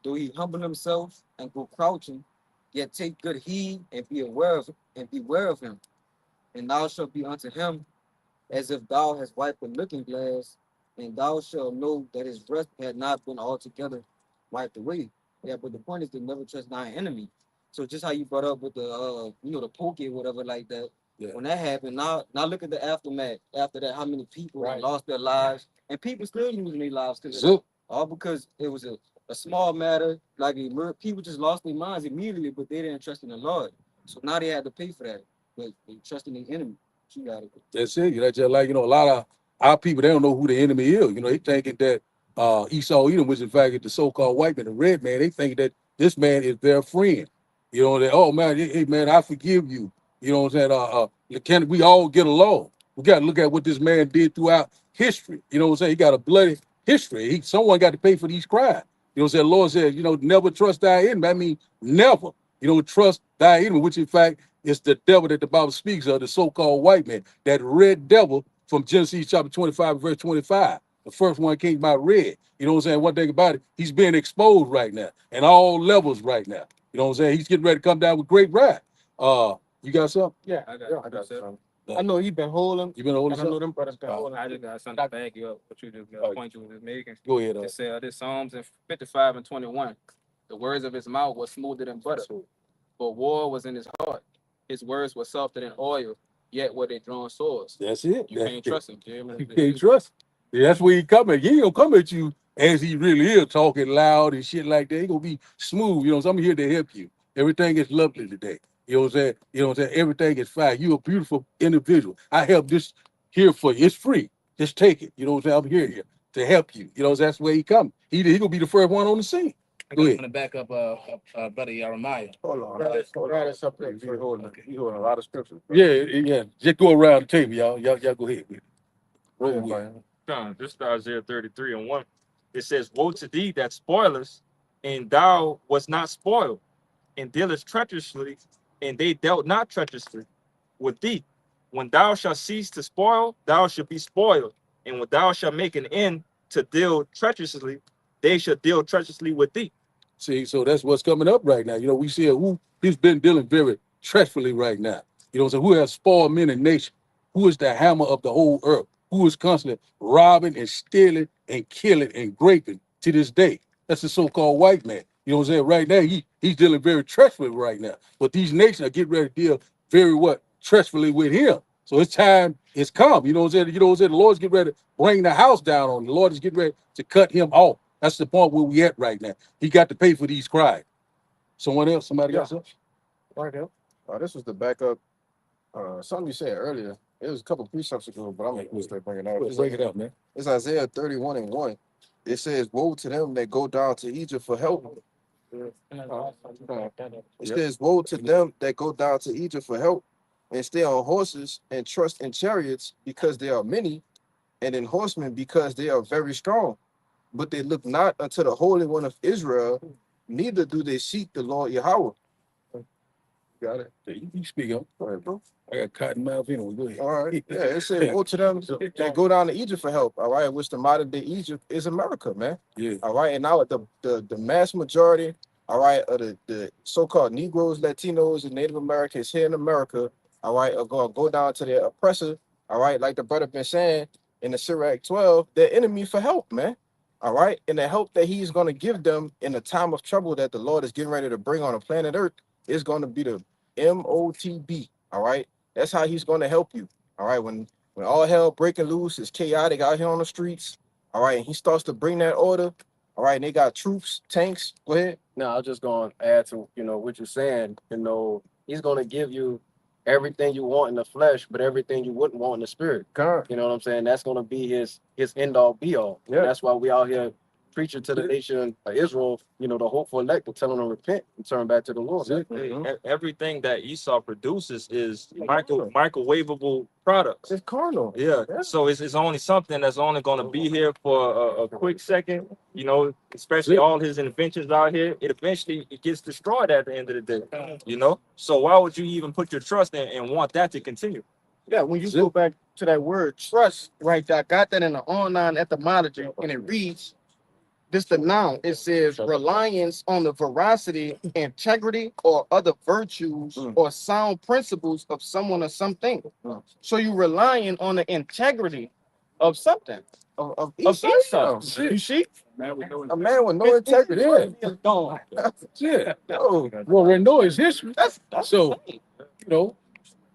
Though he humble himself and go crouching, yet take good heed and beware of him. And thou shalt be unto him as if thou hast wiped a looking glass, and thou shalt know that his rest had not been altogether wiped away. Yeah, but the point is to never trust thine enemy. So just how you brought up with the the poke or whatever like that. Yeah. When that happened, now look at the aftermath. After that, how many people lost their lives, and people still losing their lives because all because it was a small matter. Like people just lost their minds immediately, but they didn't trust in the Lord. So now they had to pay for that. But they trust in the enemy. You got it. That's it. That's just like, a lot of our people, they don't know who the enemy is. They thinking that Esau Edom, which in fact is the so-called white man, the red man, they think that this man is their friend. That, oh man, hey man, I forgive you. You know what I'm saying? Can we all get along? We got to look at what this man did throughout history. You know what I'm saying? He got a bloody history. Someone got to pay for these crimes. You know what I'm saying? The Lord said, never trust thy enemy. I mean, never. Trust thy enemy, which in fact is the devil that the Bible speaks of, the so-called white man, that red devil from Genesis chapter 25, verse 25. The first one came by red. You know what I'm saying? One thing about it, he's being exposed right now, and all levels right now. You know what I'm saying? He's getting ready to come down with great wrath. You got something? Yeah, I got something. I know you've been holding. You been holding I know something? them brothers been holding. I just got something to back you up. What you just point you was just making. Go ahead. It said this Psalms in 55 and 21. The words of his mouth were smoother than butter, but war was in his heart. His words were softer than oil, yet were they drawn swords. That's it. You can't trust him, Jim. You can't trust him. Yeah, that's where he coming. He ain't gonna come at you as he really is, talking loud and shit like that. He gonna be smooth. So I'm here to help you. Everything is lovely today. You know what I'm saying? Everything is fine. You're a beautiful individual. I help this here for you. It's free. Just take it. You know what I'm saying? I'm here to help you. That's where he coming. He gonna be the first one on the scene. Go ahead. I'm gonna back up brother Jeremiah. Hold on. That's up there. You holding a lot of scriptures. Yeah. Just go around the table, y'all. Y'all go ahead. John, this is Isaiah 33 and 1. It says, woe to thee that spoilest, and thou was not spoiled, and dealest treacherously, and they dealt not treacherously with thee. When thou shalt cease to spoil, thou shalt be spoiled. And when thou shalt make an end to deal treacherously, they shall deal treacherously with thee. See, so that's what's coming up right now. We see who he's been dealing very treacherously right now. So who has spoiled men and nation? Who is the hammer of the whole earth? Who is constantly robbing and stealing and killing and raping to this day? That's the so-called white man. You know what I'm saying? Right now, he's dealing very treacherously right now. But these nations are getting ready to deal very treacherously with him. So his time is come. You know what I'm saying? The Lord's getting ready to bring the house down on him. The Lord is getting ready to cut him off. That's the point where we at right now. He got to pay for these crimes. Someone else? Somebody else? Right here. This was the backup. Something you said earlier. It was a couple precepts ago, but I'm going to start bringing it out. Bring it up, man. It's Isaiah 31 and 1. It says, woe to them that go down to Egypt for help. It says, woe to them that go down to Egypt for help and stay on horses and trust in chariots because they are many, and in horsemen because they are very strong. But they look not unto the Holy One of Israel, neither do they seek the Lord Yahawah. Got it. Yeah, you speak up. All right, bro. I got cotton mouth anyway. Go ahead. All right. Yeah, it says, woe to them that go down to Egypt for help. All right, which the modern day Egypt is America, man. Yeah. All right, and now the mass majority, all right, of the so-called Negroes, Latinos, and Native Americans here in America, all right, are going to go down to their oppressor, all right, like the brother been saying in the Sirach 12, their enemy for help, man. All right, and the help that he's going to give them in the time of trouble that the Lord is getting ready to bring on the planet Earth is going to be the MOTB. All right, that's how he's going to help you. All right, when all hell breaking loose, it's chaotic out here on the streets. All right, and he starts to bring that order. All right, and they got troops, tanks. Go ahead. No, I was just going to add to what you're saying. He's going to give you everything you want in the flesh, but everything you wouldn't want in the spirit. God. You know what I'm saying? That's going to be his end all be all. Yeah. That's why we out here preaching to the nation of Israel, you know, the hopeful elect, to tell them to repent and turn back to the Lord. Everything that Esau produces is microwavable products. It's carnal. Yeah. So it's only something that's only going to be here for a quick second, you know, especially all his inventions out here. It gets destroyed at the end of the day, you know. So why would you even put your trust in and want that to continue? Yeah, when you go back to that word trust, right there, I got that in the online etymology, and it reads, this the noun. It says reliance on the veracity, integrity, or other virtues or sound principles of someone or something. So you relying on the integrity of something. Of Esau. You see? A man with no integrity. Yeah. Well, Renault is history. So, you know,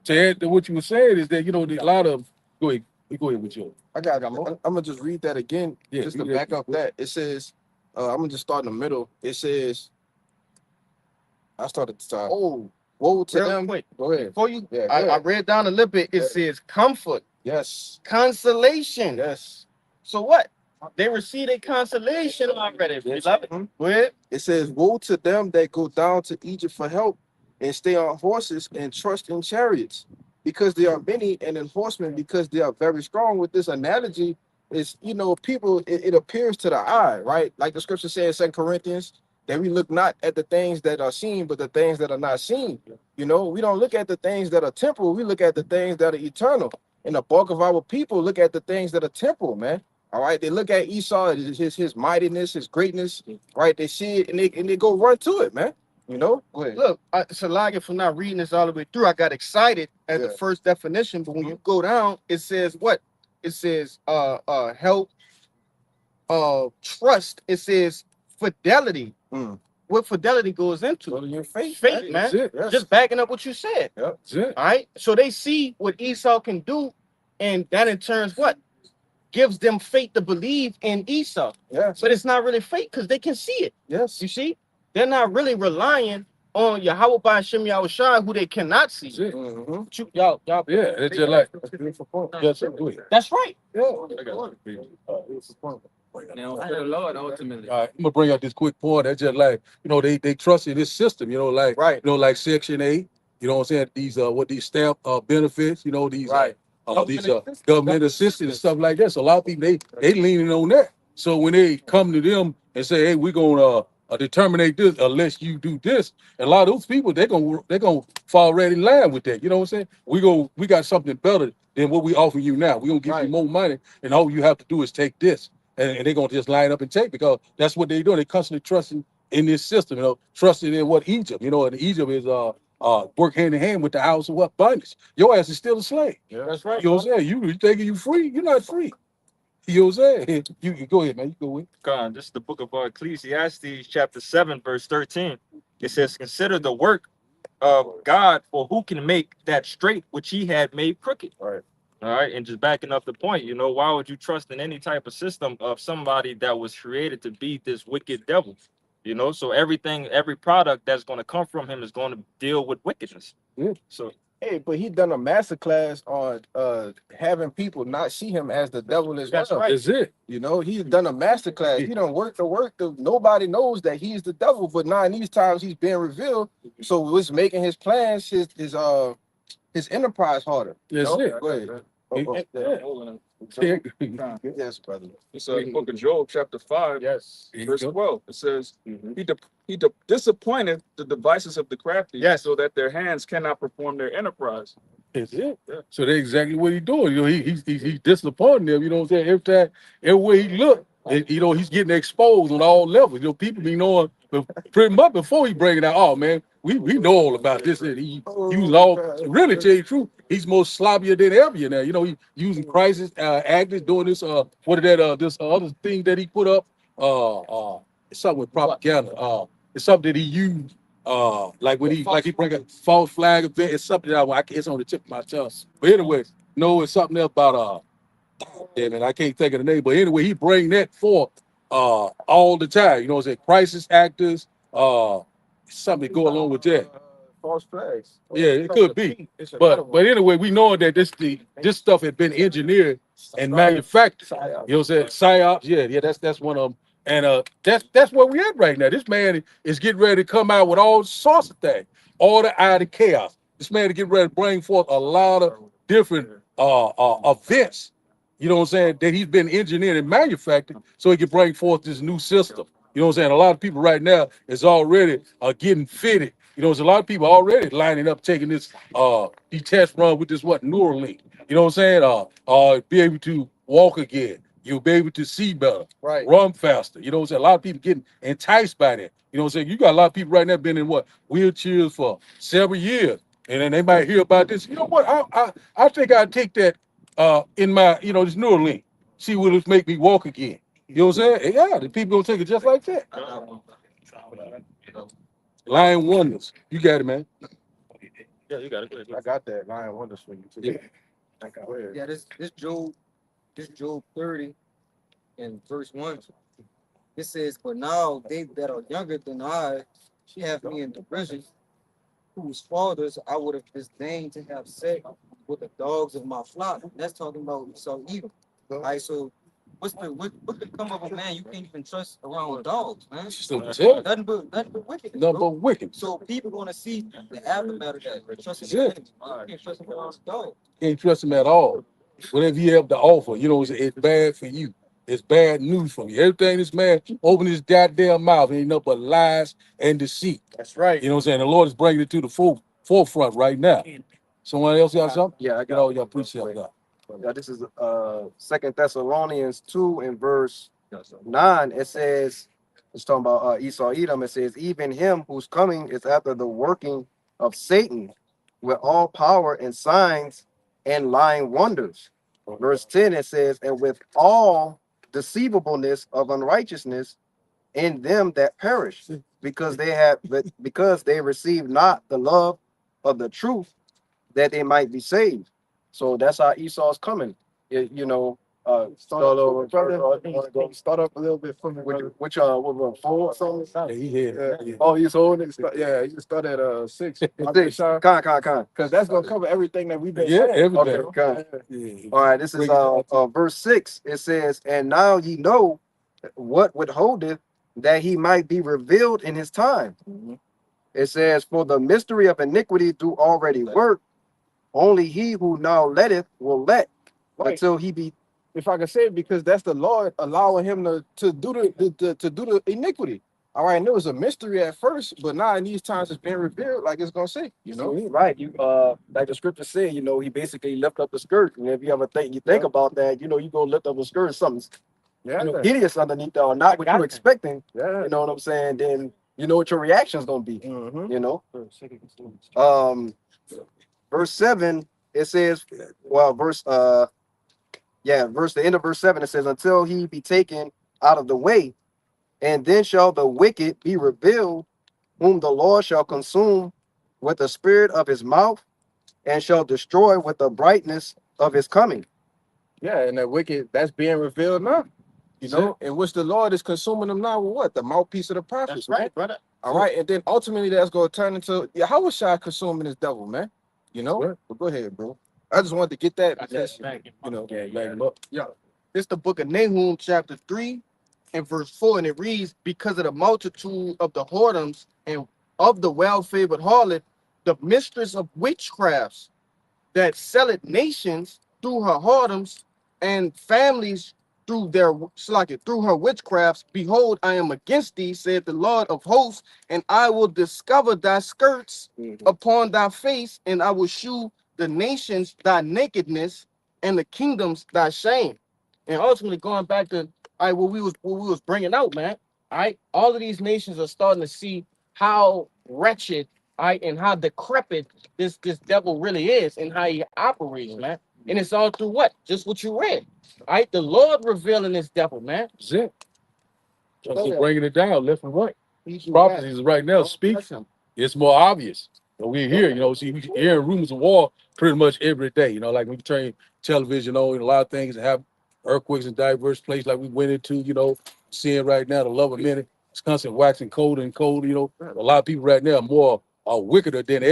to add to what you were saying is that, you know, there's a lot of, go ahead with you. I'm gonna just read that again, just to back up that. It says, I'm gonna just start in the middle. It says, I started at the top. Oh, woe to real them. quick. Go ahead. Before you, Yeah, I read down a little bit. It says comfort, Yes. consolation. Yes. So what? They received a consolation already. Beloved. Go ahead. It says, woe to them that go down to Egypt for help and stay on horses and trust in chariots, because they are many, and in horsemen because they are very strong. With this analogy is, you know, people, it appears to the eye, right? Like the scripture says in 2 Corinthians, that we look not at the things that are seen, but the things that are not seen. You know, we don't look at the things that are temporal, we look at the things that are eternal. And the bulk of our people look at the things that are temporal, man. All right, they look at Esau, his mightiness, his greatness, right? They see it and they go run to it, man. You know, go ahead. Look, Shalawam, for not reading this all the way through, I got excited at the first definition, but when you go down, it says what? It says help, trust. It says fidelity. What fidelity goes into? Go to your faith, man. Yes. Just backing up what you said. Yep. All right. So they see what Esau can do, and that in turn what? Gives them faith to believe in Esau. Yeah. But it's not really faith because they can see it. Yes. You see? They're not really relying on YAHAWAH YAHAWASHI, who they cannot see. Y'all, yeah, it's just like, that's right. Now, for the Lord, ultimately. All right, I'm gonna bring out this quick point. That's just like, you know, they trust in this system, you know, like, right, you know, like Section 8, you know what I'm saying? These what these stamp benefits, you know, these these government assistance and stuff like that. So a lot of people they leaning on that. So when they come to them and say, hey, we're gonna determine this unless you do this, and a lot of those people they're gonna fall right in line with that. You know what I'm saying? We got something better than what we offer you now. We're gonna give you more money, and all you have to do is take this. And they're gonna just line up and take, because that's what they do. They constantly trusting in this system, you know, trusting in what Egypt, you know, and Egypt is work hand in hand with the house of what bondage. Your ass is still a slave. Yeah, that's right. You know what I'm saying? You thinking you free? You're not free. You know what I'm saying? You go ahead, man. You go with. God, this is the book of Ecclesiastes, chapter 7, verse 13. It says, "Consider the work of God, for who can make that straight which He had made crooked." All right, and just backing up the point, you know, why would you trust in any type of system of somebody that was created to be this wicked devil? You know, so every product that's going to come from him is going to deal with wickedness. Yeah. So, hey, but he done a master class on having people not see him as the devil as well. That's right. That's it. You know, he's done a master class. He done work. Nobody knows that he's the devil, but now in these times he's being revealed. So it's making his plans, his enterprise harder. That's it. Go ahead. Yes, brother. It's the book of Job, chapter 5, verse 12. It says, he disappointed the devices of the crafty, so that their hands cannot perform their enterprise. That's it. So that's exactly what he's doing. You know, he's disappointing them. You know what I'm saying? Everywhere he look, you know, he's getting exposed on all levels. You know, people be knowing pretty much before he bring it out. Oh man, we know all about this. And he was all really, tell you the truth, he's more sloppier than ever. You know, he using crisis actors, doing this what is that this other thing that he put up it's something with propaganda. It's something that he used like when he bring a false flag event. It's something that it's on the tip of my tongue. But anyway, no, it's something else about damn it, I can't think of the name. But anyway, he bring that forth all the time. You know, it's a crisis actors, something go along with that. False flags. Yeah, it could be. But anyway, we know that this stuff had been engineered and manufactured. You know what I'm saying? PSYOPs, yeah, that's one of them. And that's where we at right now. This man is getting ready to come out with all sorts of things, order out of chaos. This man is getting ready to bring forth a lot of different events, you know what I'm saying, that he's been engineered and manufactured so he can bring forth this new system. You know what I'm saying? A lot of people right now is already getting fitted. You know, there's a lot of people already lining up, taking this test run with this Neuralink. You know what I'm saying? Be able to walk again. You'll be able to see better, Right. run faster. You know what I'm saying? A lot of people getting enticed by that. You know what I'm saying? You got a lot of people right now been in wheelchairs for several years, and then they might hear about this. You know what? I think I'd take that in my this Neuralink. See will it make me walk again? You know what I'm saying? Yeah, the people gonna take it just like that. Lying wonders. You got it, man. Yeah, you got it. I got that Lion Wonders for you too. Yeah. Go ahead. Yeah, this Job 30 and verse 1. It says, "But now they that are younger than I, she have me in derision, whose fathers I would have disdained to have set with the dogs of my flock." That's talking about Esau Edom. All right, so what could come of a man you can't even trust around dogs, man? Nothing but wickedness. Nothing Bro. but wicked. So people gonna see the aftermath of that. They're trusting the enemy. You can't trust them around the dog. Can't trust him at all. Whatever you have to offer, it's bad for you. It's bad news for you. Everything this man open his goddamn mouth ain't nothing but lies and deceit. That's right. You know what I'm saying? The Lord is bringing it to the forefront right now. Someone else got something? Yeah, I Get got all your precepts up. Yeah, this is 2 Thessalonians 2 and verse 9. It says, it's talking about Esau Edom. It says, even him whose coming is after the working of Satan with all power and signs and lying wonders. Verse 10, it says, and with all deceivableness of unrighteousness in them that perish, because they receive not the love of the truth, that they might be saved. So that's how Esau's coming. Start up a little bit for me. Which what 4 or something? Yeah, he here. Yeah. Oh, he's holding it. Yeah, you can start at 6. 6. Con. Because that's gonna cover everything that we've been saying. Everything. Okay. All right, this is verse 6. It says, and now ye know what withholdeth that he might be revealed in his time. It says, for the mystery of iniquity do already work. Only he who now letteth will let until he be. If I can say it, because that's the Lord allowing him to do the iniquity. All right, and it was a mystery at first, but now in these times it's being revealed, like it's gonna say, Right. Like the scripture said, he basically lift up the skirt. And if you ever think about that, you go lift up the skirt, something's hideous underneath there, or not what you're expecting. Yeah. You know what I'm saying? Then you know what your reaction is gonna be. Verse 7, it says, the end of verse 7, it says, until he be taken out of the way, and then shall the wicked be revealed, whom the Lord shall consume with the spirit of his mouth, and shall destroy with the brightness of his coming. Yeah, and that wicked, that's being revealed now. In which the Lord is consuming them now with what? The mouthpiece of the prophets, right, brother? All right, and then ultimately that's going to turn into YAHAWASHI consuming this devil, man. But go ahead, bro. I just wanted to get that because, It's the book of Nahum, chapter 3 and verse 4, and it reads, because of the multitude of the whoredoms and of the well-favored harlot, the mistress of witchcrafts that selleth nations through her whoredoms and families through her witchcrafts. Behold, I am against thee, saith the Lord of hosts, and I will discover thy skirts upon thy face, and I will shew the nations thy nakedness and the kingdoms thy shame. And ultimately going back to what we was bringing out, man. All of these nations are starting to see how wretched and how decrepit this devil really is and how he operates, man. And it's all through what? Just what you read. The Lord revealing this devil, man. That's it. Just bringing it down left and right. Prophecies right now speak. It's more obvious. But we're here, we hear rumors of war pretty much every day. Like when you turn television on, a lot of things that have earthquakes in diverse places like we went into, seeing right now the love of many. Wisconsin waxing colder and colder, A lot of people right now are wickeder than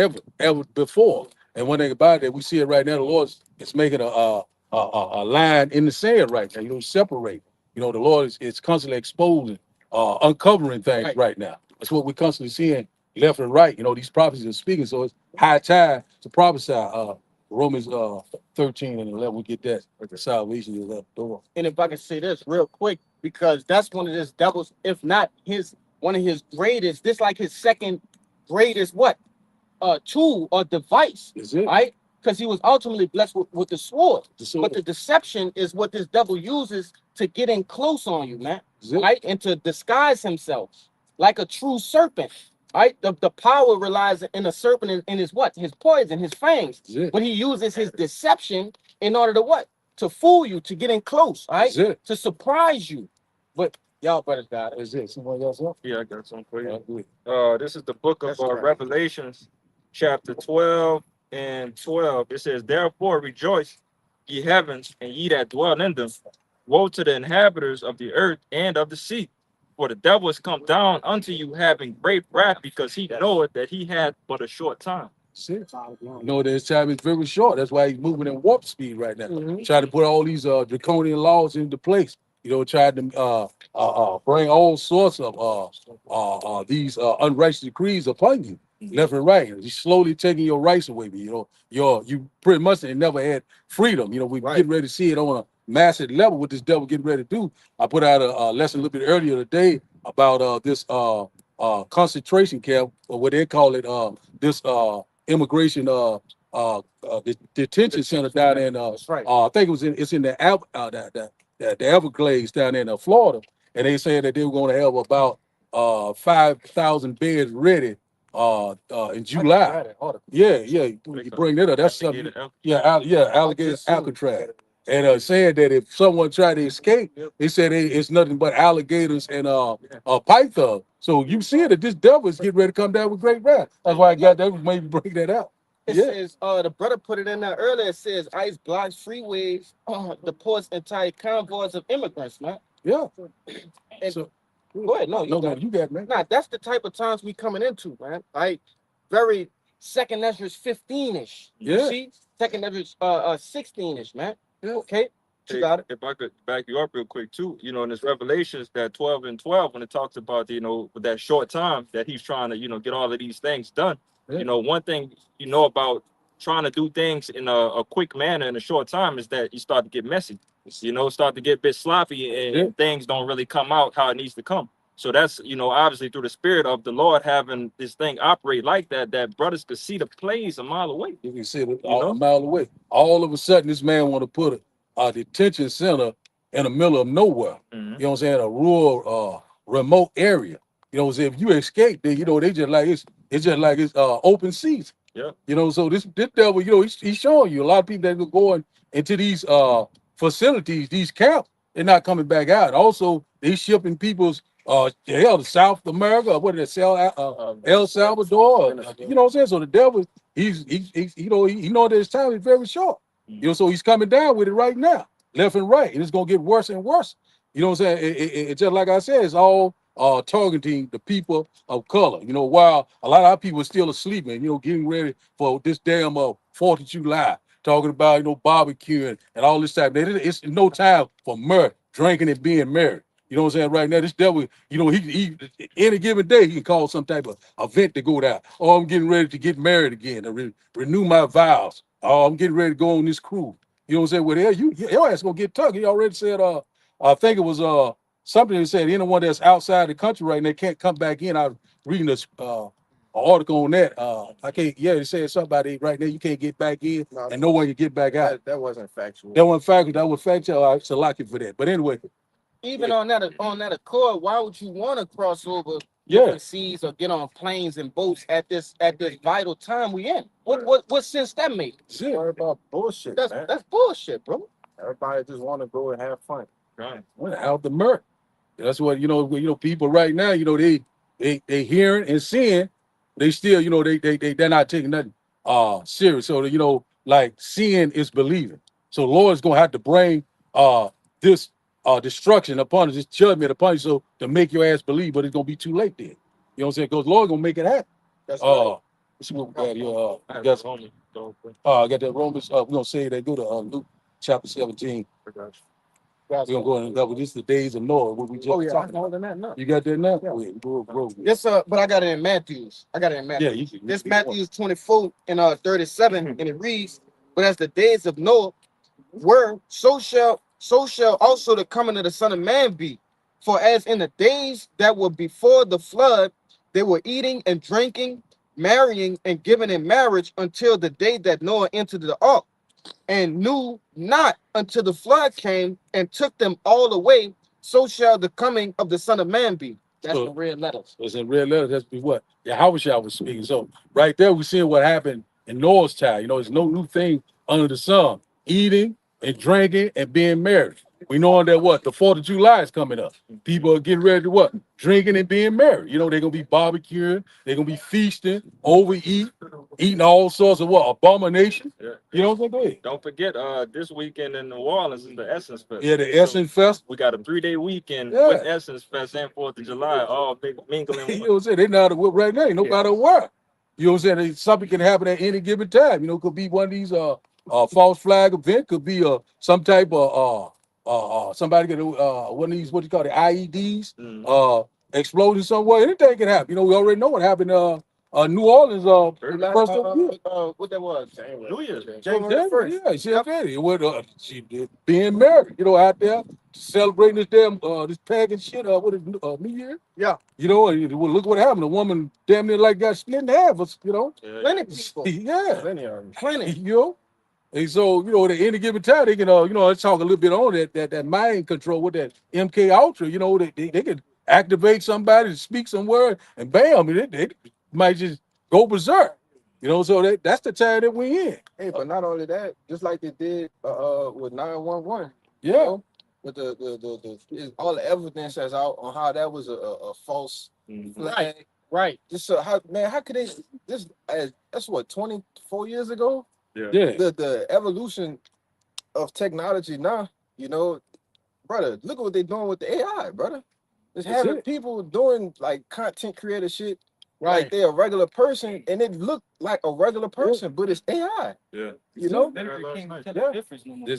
ever before. And one thing about it, we see it right now, the Lord is making a line in the sand right now, separate. You know, the Lord is constantly exposing, uncovering things right now. That's what we're constantly seeing left and right. You know, these prophecies are speaking. So it's high time to prophesy. Romans 13 and 11, we get that. The salvation is at the door. And if I can say this real quick, because that's one of this devil's, if not his, one of his greatest, this like his second greatest what? Tool or device, Is it? right? Because he was ultimately blessed with the sword. The sword. But the deception is what this devil uses to get in close on you, man. Is it? Right? And to disguise himself like a true serpent. Right? The power relies in a serpent in his what? His poison, his fangs. Is it? But he uses his deception in order to what? To fool you, to get in close, right? Is it? To surprise you. But y'all brothers got it. Is it? Somebody else up? Yeah, I got something for you. Good. This is the book of That's right. Revelations, chapter 12 and 12. It says, therefore rejoice, ye heavens, and ye that dwell in them. Woe to the inhabitants of the earth and of the sea. For the devil is come down unto you, having great wrath, because he knoweth that he had but a short time. See? You know that his time is very short. That's why he's moving in warp speed right now. Mhm. Trying to put all these draconian laws into place. You know, trying to bring all sorts of these unrighteous decrees upon you, left and right. He's slowly taking your rights away. You know, you pretty much ain't never had freedom. You know, we're getting ready to see it on a massive level. What this devil getting ready to do. I put out a lesson a little bit earlier today about this concentration camp, or what they call it, this immigration detention center down in I think it's in the Everglades down in Florida, and they said that they were going to have about 5,000 beds ready in July. Yeah, you bring that up. That's something. Yeah, alligator Alcatraz. And said that if someone tried to escape, they said it's nothing but alligators and python. So you see that this devil is getting ready to come down with great wrath. That's why I got that. Maybe bring that out. It says, the brother put it in there earlier. It says, ICE blocks freeways, deports entire convoys of immigrants, man. Yeah. And So, go ahead. No, you got it. you got it, man. Nah, that's the type of times we coming into, man. Right? Very second Ezra's 15-ish. Yeah. You see? Second Ezra's 16-ish, man. Yeah. Okay. You Hey, got it. if I could back you up real quick too, you know, in this Revelations, that 12 and 12, when it talks about, you know, with that short time that he's trying to, you know, get all of these things done. Yeah. You know, one thing you know about trying to do things in a quick manner in a short time is that you start to get messy. You know, start to get a bit sloppy, and things don't really come out how it needs to come. So that's, you know, obviously through the spirit of the Lord having this thing operate like that, that brothers could see the plays a mile away. You can see it a mile away. All of a sudden, this man want to put a detention center in the middle of nowhere. You know what I'm saying? A rural, remote area. You know what I'm saying? If you escape, then you know they just like it's just like it's open season. Yeah. You know, so this devil, you know, he's showing you a lot of people that are going into these facilities, these camps, they're not coming back out. Also, they shipping people's to South America, what did it sell? El Salvador. You know what I'm saying? So the devil, he's you know, he know that his time is very short. You know, so he's coming down with it right now, left and right, and it's gonna get worse and worse. You know what I'm saying? It just like I said, it's all targeting the people of color. You know, while a lot of our people are still asleep and, you know, getting ready for this damn 4th of July, talking about, you know, barbecuing and all this type. It's no time for mirth, drinking and being merry. You know what I'm saying? Right now, this devil, you know, he any given day he can call some type of event to go down. Oh, I'm getting ready to get married again, to renew my vows. Oh, I'm getting ready to go on this cruise. You know what I'm saying? Well, your ass gonna get tugged. He already said, I think it was something that said anyone that's outside the country right now can't come back in. I was reading this article on that. I can't. Yeah, it said something about it right now. You can't get back in, and no one can get back out. That wasn't factual. That wasn't factual. That was factual. I should like it for that. But anyway, Even on that accord, why would you want to cross over yeah, different seas or get on planes and boats at this vital time we in? What sense that make? shit. Worry about bullshit, man. That's bullshit, bro. Everybody just want to go and have fun. Right. Well, out the murk. That's what you know. People right now, you know, they hearing and seeing. They still, you know, they're not taking nothing serious. So you know, like seeing is believing. So the Lord's gonna have to bring this destruction upon us, this judgment upon you, so to make your ass believe, but it's gonna be too late then. You know what I'm saying? Because the Lord gonna make it happen. That's Let's see what we got here. I got that Romans. We're gonna say that. Go to Luke chapter 17. We're gonna go in and double. This is the days of Noah. What we just I talking know about. that now. You got that now? Yeah. Wait, bro. This but I got it in Matthews. Yeah, you can. This Matthews 24 and 37, and it reads, "But as the days of Noah were, so shall also the coming of the Son of Man be. For as in the days that were before the flood, they were eating and drinking, marrying and giving in marriage until the day that Noah entered the ark, and knew not until the flood came and took them all away. So shall the coming of the Son of Man be." That's So- the red letters. It's in red letters. That's be what YAHAWASHI was speaking. So right there, we're seeing what happened in Noah's time. You know, it's no new thing under the sun. Eating and drinking and being married. We knowing that what the 4th of July is coming up. People are getting ready to what? Drinking and being married. You know, they're gonna be barbecuing, they're gonna be feasting, overeat, eating all sorts of what abomination. Yeah. You know what I'm saying? Go ahead. Don't forget, this weekend in New Orleans is the Essence Fest. Yeah, the Essence Fest. We got a 3-day weekend Yeah. with Essence Fest and 4th of July, all big mingling. You know what I'm saying? They know how to whip right now. Ain't no matter what. You know what I'm saying? Something can happen at any given time. You know, it could be one of these false flag event, could be some type of somebody get one of these, what do you call it, IEDs, exploding somewhere. Anything can happen. You know, we already know what happened New Orleans first of the year. What that was? New Year's. January 1st. Yeah, she okay. It was she did being married, you know, out there celebrating this damn this pagan shit. What is New Year? Yeah. You know, and look what happened. The woman damn near like got split in half. You know. Plenty people. Yeah. Plenty. You know. And so, you know, at any given time, they can, you know, let's talk a little bit on that mind control with that MK Ultra. You know, they can activate somebody to speak some word, and bam, they might just go berserk. You know, so that's the time that we in. Hey, but not only that, just like they did with 911. Yeah. You know, with all the evidence that's out on how that was a false flag. Right. Just how could they this that's what 24 years ago? Yeah. The evolution of technology now, you know, brother, look at what they're doing with the AI, brother. It's That's having it. people doing like content creator shit Right. like they're a regular person, and it look like a regular person, but it's AI. Yeah. You know, That's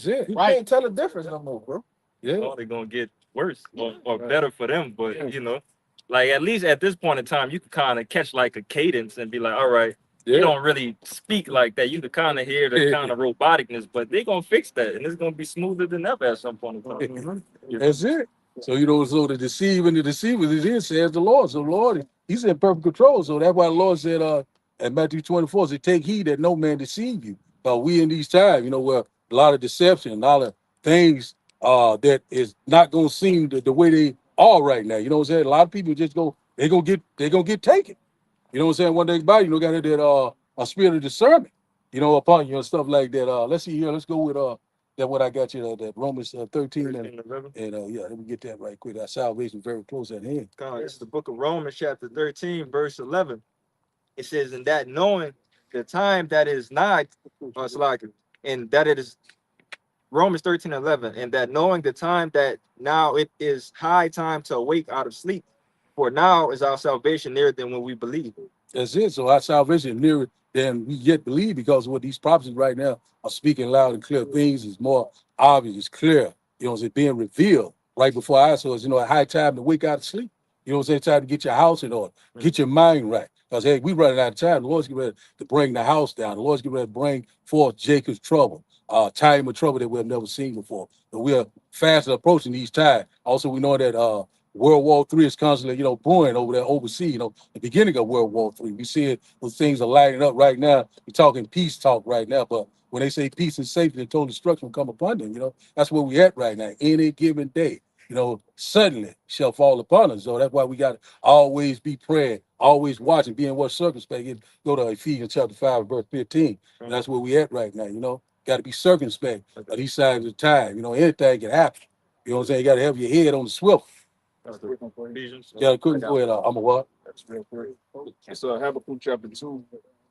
it. you can't tell the difference no more, bro. Yeah. Oh, they're gonna get worse or better for them, but you know, like at least at this point in time, you can kind of catch like a cadence and be like, all right, you don't really speak like that. You can kind of hear the kind of roboticness, but they're gonna fix that, and it's gonna be smoother than ever at some point in time. That's it. So, you know, so the deceiver is in, says the Lord. So, Lord, he's in perfect control. So that's why the Lord said at Matthew 24, said, take heed that no man deceive you. But we in these times, you know, where a lot of deception, a lot of things that is not gonna seem the way they are right now. You know what I'm saying? A lot of people just they're gonna get taken. You know what I'm saying? One thing about it, you know, got that a spirit of discernment, you know, upon you and stuff like that. Let's see here. Let's go with that what I got you that Romans 13 and yeah, let me get that right quick. Our salvation very close at hand. It's the book of Romans, chapter 13, verse 11. It says, "In that knowing the time that is nigh, and that it is Romans 13:11, and that knowing the time that now it is high time to awake out of sleep, for now is our salvation nearer than when we believe." That's it. So our salvation is nearer than we yet believe, because what these prophecies right now are speaking loud and clear. Things is more obvious, it's clear. You know, it's being revealed right before our eyes. So it's, you know, a high time to wake out of sleep. You know what I'm saying? Time to get your house in order, get your mind right. Because hey, we running out of time. The Lord's getting ready to bring the house down. The Lord's getting ready to bring forth Jacob's trouble, time of trouble that we've never seen before. But we are fast approaching these times. Also, we know that World War III is constantly, you know, brewing over there overseas. You know, the beginning of World War III. We see it, those things are lighting up right now. We're talking peace talk right now, but when they say peace and safety and total destruction will come upon them, you know, that's where we at right now. Any given day, you know, suddenly shall fall upon us. So that's why we got to always be praying, always watching, being what circumspect. Go to Ephesians chapter 5, verse 15. And that's where we at right now, you know. Got to be circumspect at these sides of the time. You know, anything can happen. You know what I'm saying? You got to have your head on the swivel. Yeah, couldn't go ahead. I'm a what? That's real quick. It's Habakkuk chapter 2,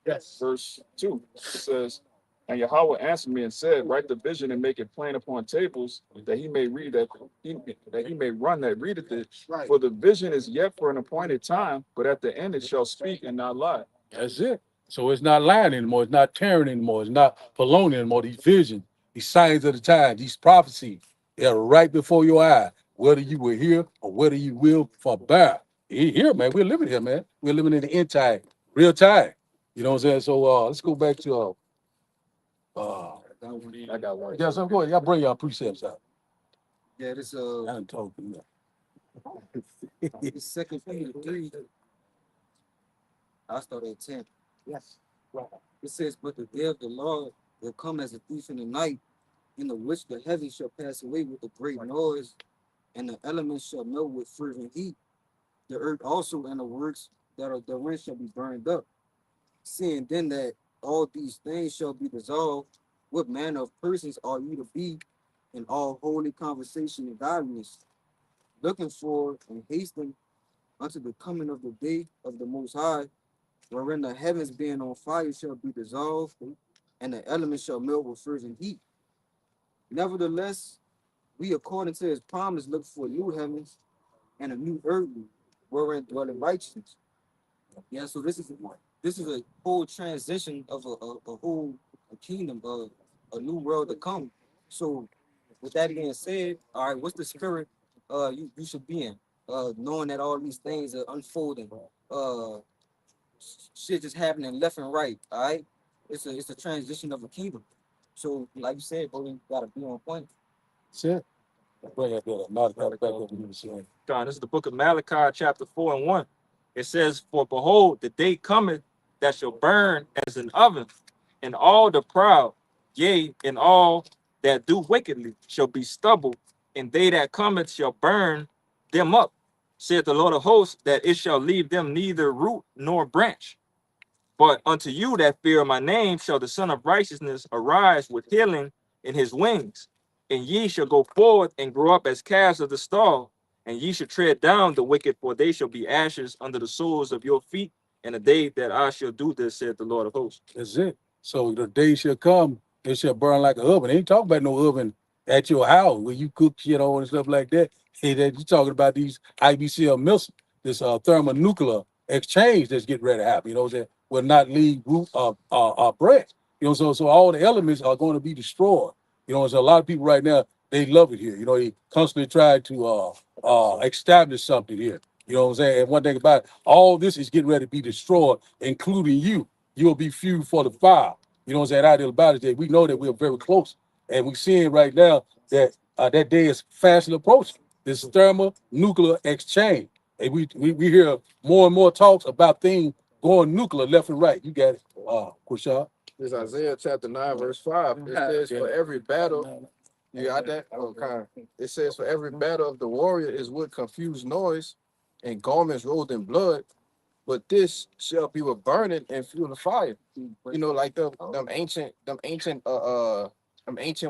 verse 2. It says, "And Yahweh answered me and said, write the vision and make it plain upon tables, that he may read that he may run that readeth it. For the vision is yet for an appointed time, but at the end it shall speak and not lie." That's it. So it's not lying anymore. It's not tearing anymore. It's not baloney anymore. These visions, these signs of the time, these prophecies, Yeah, right before your eye, whether you were here or whether you will forbear. Here, man, we're living here, man. We're living in the end time, real time. You know what I'm saying? So let's go back to I got one. yeah, so go ahead. Y'all bring y'all precepts out. Yeah, this I done told you. this Second Peter 3. I start at 10. Yes. It says, but the day of the Lord will come as a thief in the night, in the which the heavens shall pass away with a great noise, and the elements shall melt with fervent heat. The earth also and the works that are therein shall be burned up. Seeing then that all these things shall be dissolved, what manner of persons are you to be in all holy conversation and godliness, looking for and hastening unto the coming of the day of the Most High, wherein the heavens being on fire shall be dissolved, and the elements shall melt with fervent heat. Nevertheless, we according to his promise look for new heavens and a new earth wherein dwelling righteousness. Yeah, so this is a whole transition of a whole kingdom of a new world to come. So with that being said, all right, what's the spirit you should be in? Knowing that all these things are unfolding, shit just happening left and right. All right, it's a transition of a kingdom. So like you said, bro, you gotta be on point. That's it. Bring that there. Not back up what you were saying. God, this is the book of Malachi, chapter 4 and 1. It says, for behold, the day cometh that shall burn as an oven, and all the proud, yea, and all that do wickedly shall be stubble, and they that cometh shall burn them up, saith the Lord of hosts, that it shall leave them neither root nor branch. But unto you that fear my name shall the Son of Righteousness arise with healing in his wings, and ye shall go forth and grow up as calves of the stall, and ye shall tread down the wicked, for they shall be ashes under the soles of your feet, and the day that I shall do this, saith the Lord of hosts. That's it. So the day shall come, it shall burn like an oven. They ain't talking about no oven at your house where you cook shit on and stuff like that. Hey, that you talking about these IBCL missiles, this thermonuclear exchange that's getting ready to happen. You know what I'm saying? Will not leave root bread. You know, so all the elements are going to be destroyed. You know, so a lot of people right now, they love it here. You know, they constantly try to establish something here. You know what I'm saying? And one thing about it, all this is getting ready to be destroyed, including you. You'll be few for the fire. You know what I'm saying? Ideal about it that we know that we're very close. And we're seeing right now that that day is fastly approaching. This thermonuclear exchange. And we hear more and more talks about things going nuclear left and right. You got it, Kushal. This is Isaiah chapter 9, verse 5. It says, for every battle, you got that? Okay. It says, for every battle of the warrior is with confused noise and garments rolled in blood, but this shall be with burning and fuel of fire. You know, like them ancient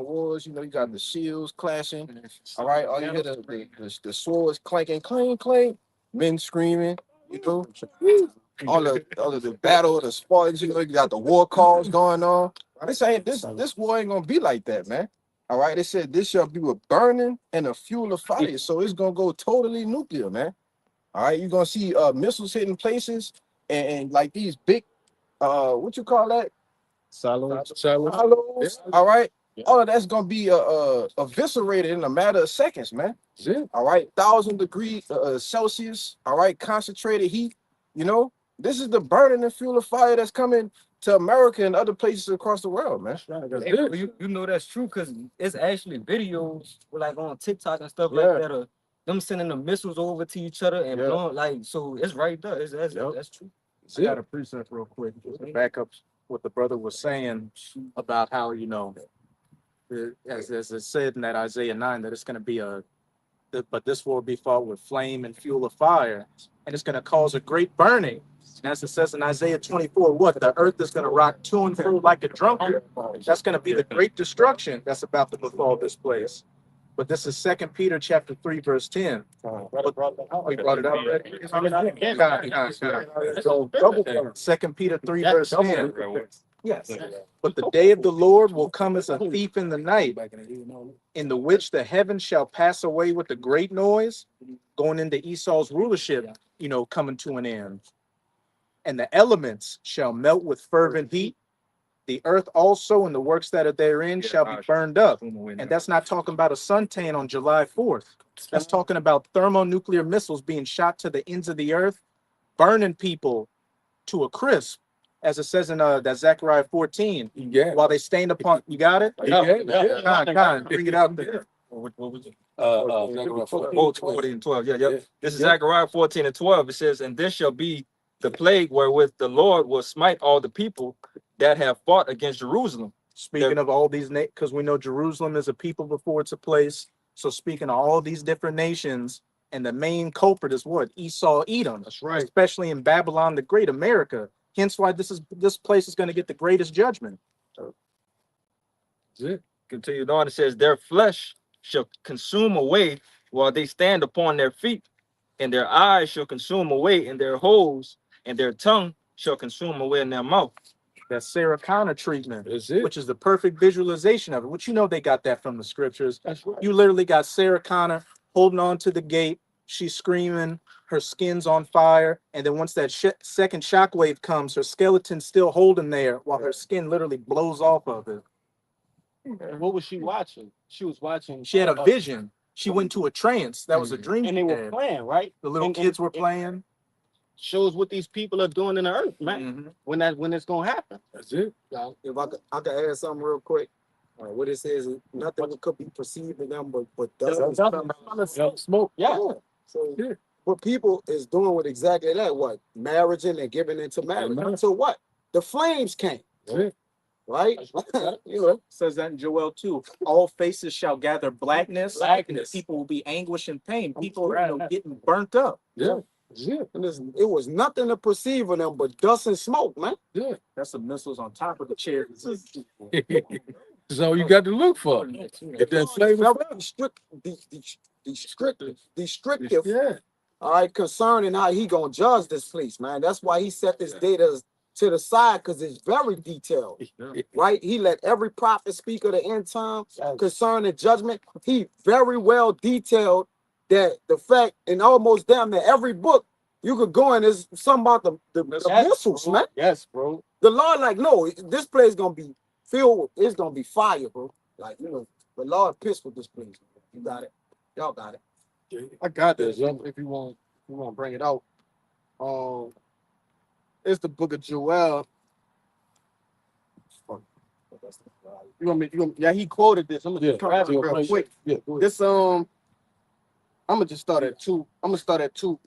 wars, you know, you got the shields clashing. All right, all you hear the swords clanking, clang, clang, men screaming, you know. All of the battle, the spoils, you know, you got the war calls going on. This war ain't gonna be like that, man. All right, they said this shall be with burning and a fuel of fire. So it's gonna go totally nuclear, man. All right, you're gonna see missiles hitting places and like these big what you call that? Silos. All right. All of that's gonna be eviscerated in a matter of seconds, man. All right, 1,000 degrees Celsius. All right, concentrated heat. You know, this is the burning and fuel of fire that's coming to America and other places across the world, man. Hey, bro, you know that's true because it's actually videos like on TikTok and stuff like that of them sending the missiles over to each other and blowing like so it's right there. That's true. I got a precept real quick to back up what the brother was saying about how, you know, as it said in that Isaiah 9, that it's going to be but this will be fought with flame and fuel of fire, and it's going to cause a great burning. And as it says in Isaiah 24, what? The earth is going to rock to and fro like a drunkard. That's going to be the great destruction that's about to befall this place. But this is 2 Peter chapter 3, verse 10. We brought it up already. 2 Peter 3, verse 10. Yes. But the day of the Lord will come as a thief in the night, in the which the heavens shall pass away with a great noise, going into Esau's rulership, you know, coming to an end. And the elements shall melt with fervent heat. the earth also and the works that are therein shall be burned up. And And that's not talking about a suntan on July 4th. That's talking about thermonuclear missiles being shot to the ends of the earth, burning people to a crisp, as it says in that Zechariah 14. Yeah. While they stand upon, you got it? Con, bring it out there. what was it? Zechariah 14 and 12. Yeah. Yeah. This is Zechariah 14 and 12. It says, and this shall be the plague wherewith the Lord will smite all the people that have fought against Jerusalem. Speaking of all these, because we know Jerusalem is a people before it's a place. So speaking of all these different nations, and the main culprit is what? Esau, Edom. That's right. Especially in Babylon, the Great America. Hence why this place is going to get the greatest judgment. That's it. Continued on, it says, their flesh shall consume away while they stand upon their feet, and their eyes shall consume away in their holes, and their tongue shall consume away in their mouth. That Sarah Connor treatment, That's it. which is the perfect visualization of it. Which you know they got that from the scriptures. That's right. You literally got Sarah Connor holding on to the gate. She's screaming, her skin's on fire. And then once that second shockwave comes, her skeleton's still holding there while her skin literally blows off of it. What was she watching? She was watching. She had a vision. She went to a trance. That was a dream. And they were playing, right? The little kids were playing. Shows what these people are doing in the earth, man. When it's gonna happen. That's it. If I could add something real quick. What it says is nothing could be perceived in them but doesn't Smoke. Yeah. So Yeah. what people is doing with exactly that, what? Marrying and giving into marriage. Amen. So what? The flames came, That's it. right? You know, Says that in Joel 2. All faces shall gather blackness. Blackness. People will be anguish and pain. People are getting burnt up. Yeah. That's it. and it was nothing to perceive in them but dust and smoke, man. Yeah. That's the missiles on top of the chair. That's all you got to look for. If that flavor. Descriptive, Yeah. all right, concerning how he gonna judge this place, man. That's why he set this data to the side, because it's very detailed, right? He let every prophet speak of the end time concerning judgment. He very well detailed that the fact in almost damn near every book you could go in, there's something about the missiles, man. Yes, bro. The Lord, like, no, this place gonna be filled with, it's gonna be fire, bro. Like, you know, the Lord pissed with this place. You got it. Y'all got it. I got this. If you want to bring it out. It's the book of Joel. You want me? Yeah, he quoted this. I'm gonna just grab it real quick. Yeah. This I'm gonna just start at 2. I'm gonna start at 2,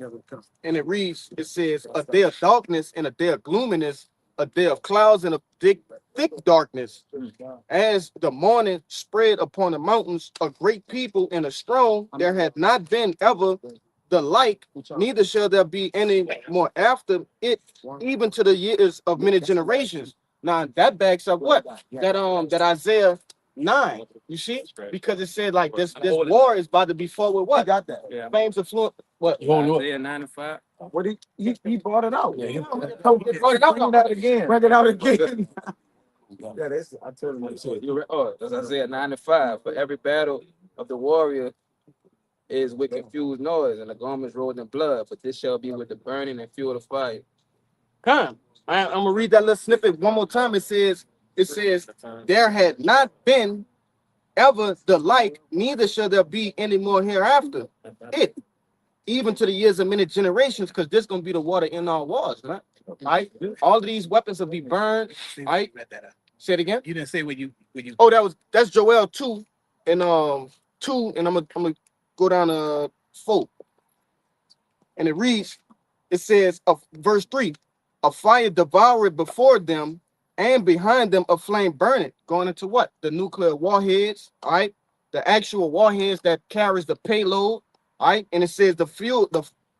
and it reads. It says, "A day of darkness and a day of gloominess, a day of clouds and a thick darkness. As the morning spread upon the mountains, a great people and a strong. There had not been ever the like, neither shall there be any more after it, even to the years of many generations." Now that backs up what? That Isaiah 9. You see? Because it said like this war is about to be fought with what? Got that. Yeah. Fame's affluent. What? Isaiah 9 and 5. What he brought it out. Yeah, he Bring it out again. Bring it out again. Yeah, that's, I told him. That's Isaiah 9 and 5. For every battle of the warrior is with confused noise, and the garments rolled in blood, but this shall be with the burning and fuel of fire. Come. I'm gonna read that little snippet one more time. It says, there had not been ever the like, neither shall there be any more hereafter. It, even to the years of many generations, because this gonna be the water in our walls, right? Right? All of these weapons will be burned. Right? Say it again. You didn't say when you. Oh, that's Joel 2 and 2, and I'm gonna go down to 4. And it reads, it says of verse 3, a fire devoured before them, and behind them a flame burning. Going into what? The nuclear warheads, all right? The actual warheads that carries the payload, all right? And it says the fuel,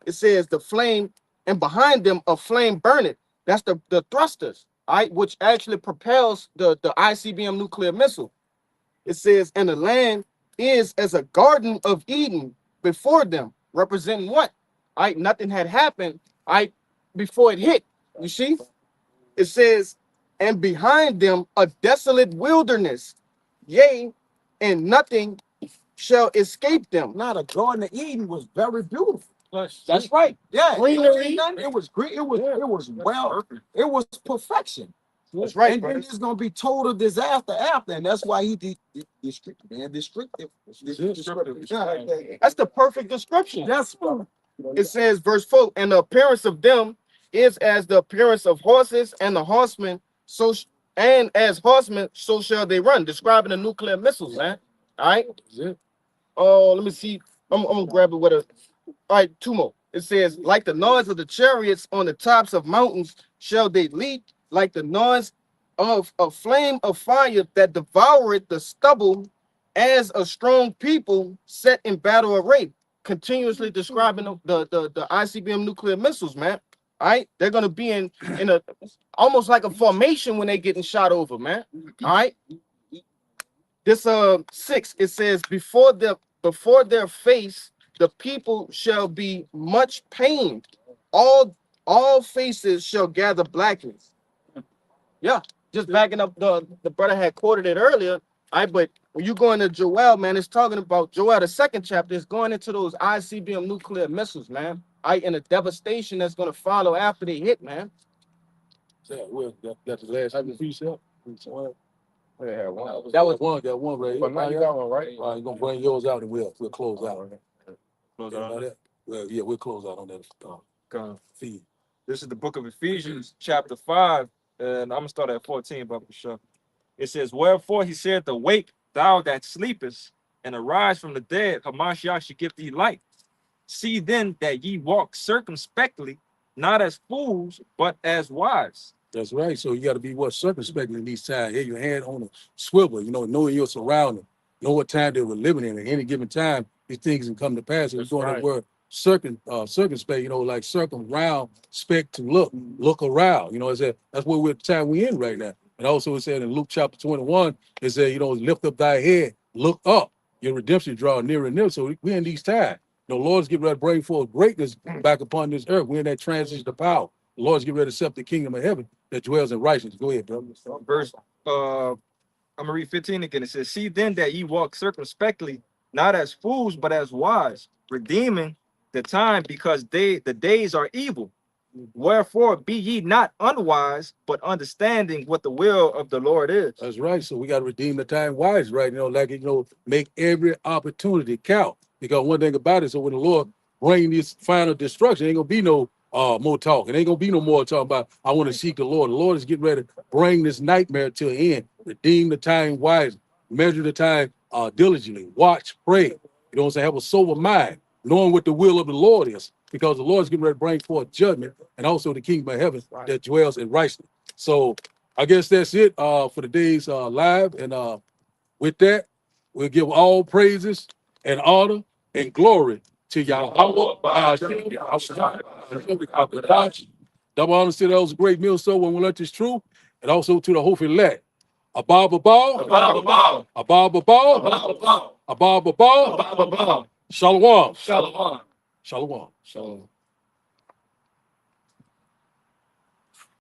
it says the flame, and behind them a flame burning. That's the thrusters, all right, which actually propels the ICBM nuclear missile. It says, and the land is as a garden of Eden before them, representing what? All right, nothing had happened, all right, before it hit. You see? It says, and behind them a desolate wilderness, yea, and nothing shall escape them. Now the Garden of Eden was very beautiful. That's right. Yeah, Greenery. it was great. It was well. It was perfection. That's right, And then brother. there's gonna be total disaster after, and that's why he descriptive, man. Descriptive. That's the perfect description. That's what. It says, verse 4, and the appearance of them is as the appearance of horses, and the horsemen, and as horsemen, so shall they run, describing the nuclear missiles, man. All right. Oh, let me see. I'm gonna grab it with a. All right, two more. It says, like the noise of the chariots on the tops of mountains, shall they leap, like the noise of a flame of fire that devoureth the stubble, as a strong people set in battle array. Continuously describing the ICBM nuclear missiles, man. All right, they're gonna be in a almost like a formation when they getting shot over, man. All right. This 6, it says, before their face the people shall be much pained. All faces shall gather blackness. Yeah, just backing up the brother had quoted it earlier. But when you go into Joel, man, it's talking about Joel, the second chapter, is going into those ICBM nuclear missiles, man. And the devastation that's gonna follow after they hit, man. Yeah, well, that's the last precept. Yeah, That was one. Got one right here. But now you got one, right? All right, you're gonna bring yours out and we'll close out. Close Yeah, out on that. Well, yeah, we'll close out on that feed. This is the book of Ephesians, chapter 5, and I'm gonna start at 14, but for sure. It says, wherefore he said, awake, thou that sleepest, and arise from the dead, Hamashiach should give thee light. See then that ye walk circumspectly, not as fools, but as wise. That's right. So you got to be circumspect in these times. Have your hand on a swivel, knowing your surrounding, know what time they were living in. At any given time, these things can come to pass. So you're going to word circumspect, like round, spec to look around. That's what we're the time we're in right now. And also it said in Luke chapter 21, it said, lift up thy head, look up, your redemption draw nearer and nearer. So we're in these times. The Lord's getting ready to bring forth greatness back upon this earth. We're in that transition to power. The Lord's getting ready to set the kingdom of heaven that dwells in righteousness. Go ahead, brother. Verse, I'm gonna read 15 again. It says, see then that ye walk circumspectly, not as fools, but as wise, redeeming the time, because the days are evil. Wherefore be ye not unwise, but understanding what the will of the Lord is. That's right. So we got to redeem the time wise, right? Make every opportunity count. Because one thing about it, so when the Lord bring this final destruction, ain't gonna be no more talking. Ain't gonna be no more talking about I want to seek the Lord. The Lord is getting ready to bring this nightmare to an end. Redeem the time wise, measure the time diligently, watch, pray. You know what I'm saying? Have a sober mind, knowing what the will of the Lord is, because the Lord is getting ready to bring forth judgment and also the kingdom of heaven that dwells in righteousness. So I guess that's it for today's live. And with that, we'll give all praises and honor and glory to YAHAWAH, bahasham. Double honor to those great Millstone when we learned this truth, and also to the hopeful elect. Abab, abab, abab, abab, abab, abab, abab, Shalawam. Shalawam. Shalawam. Shalom.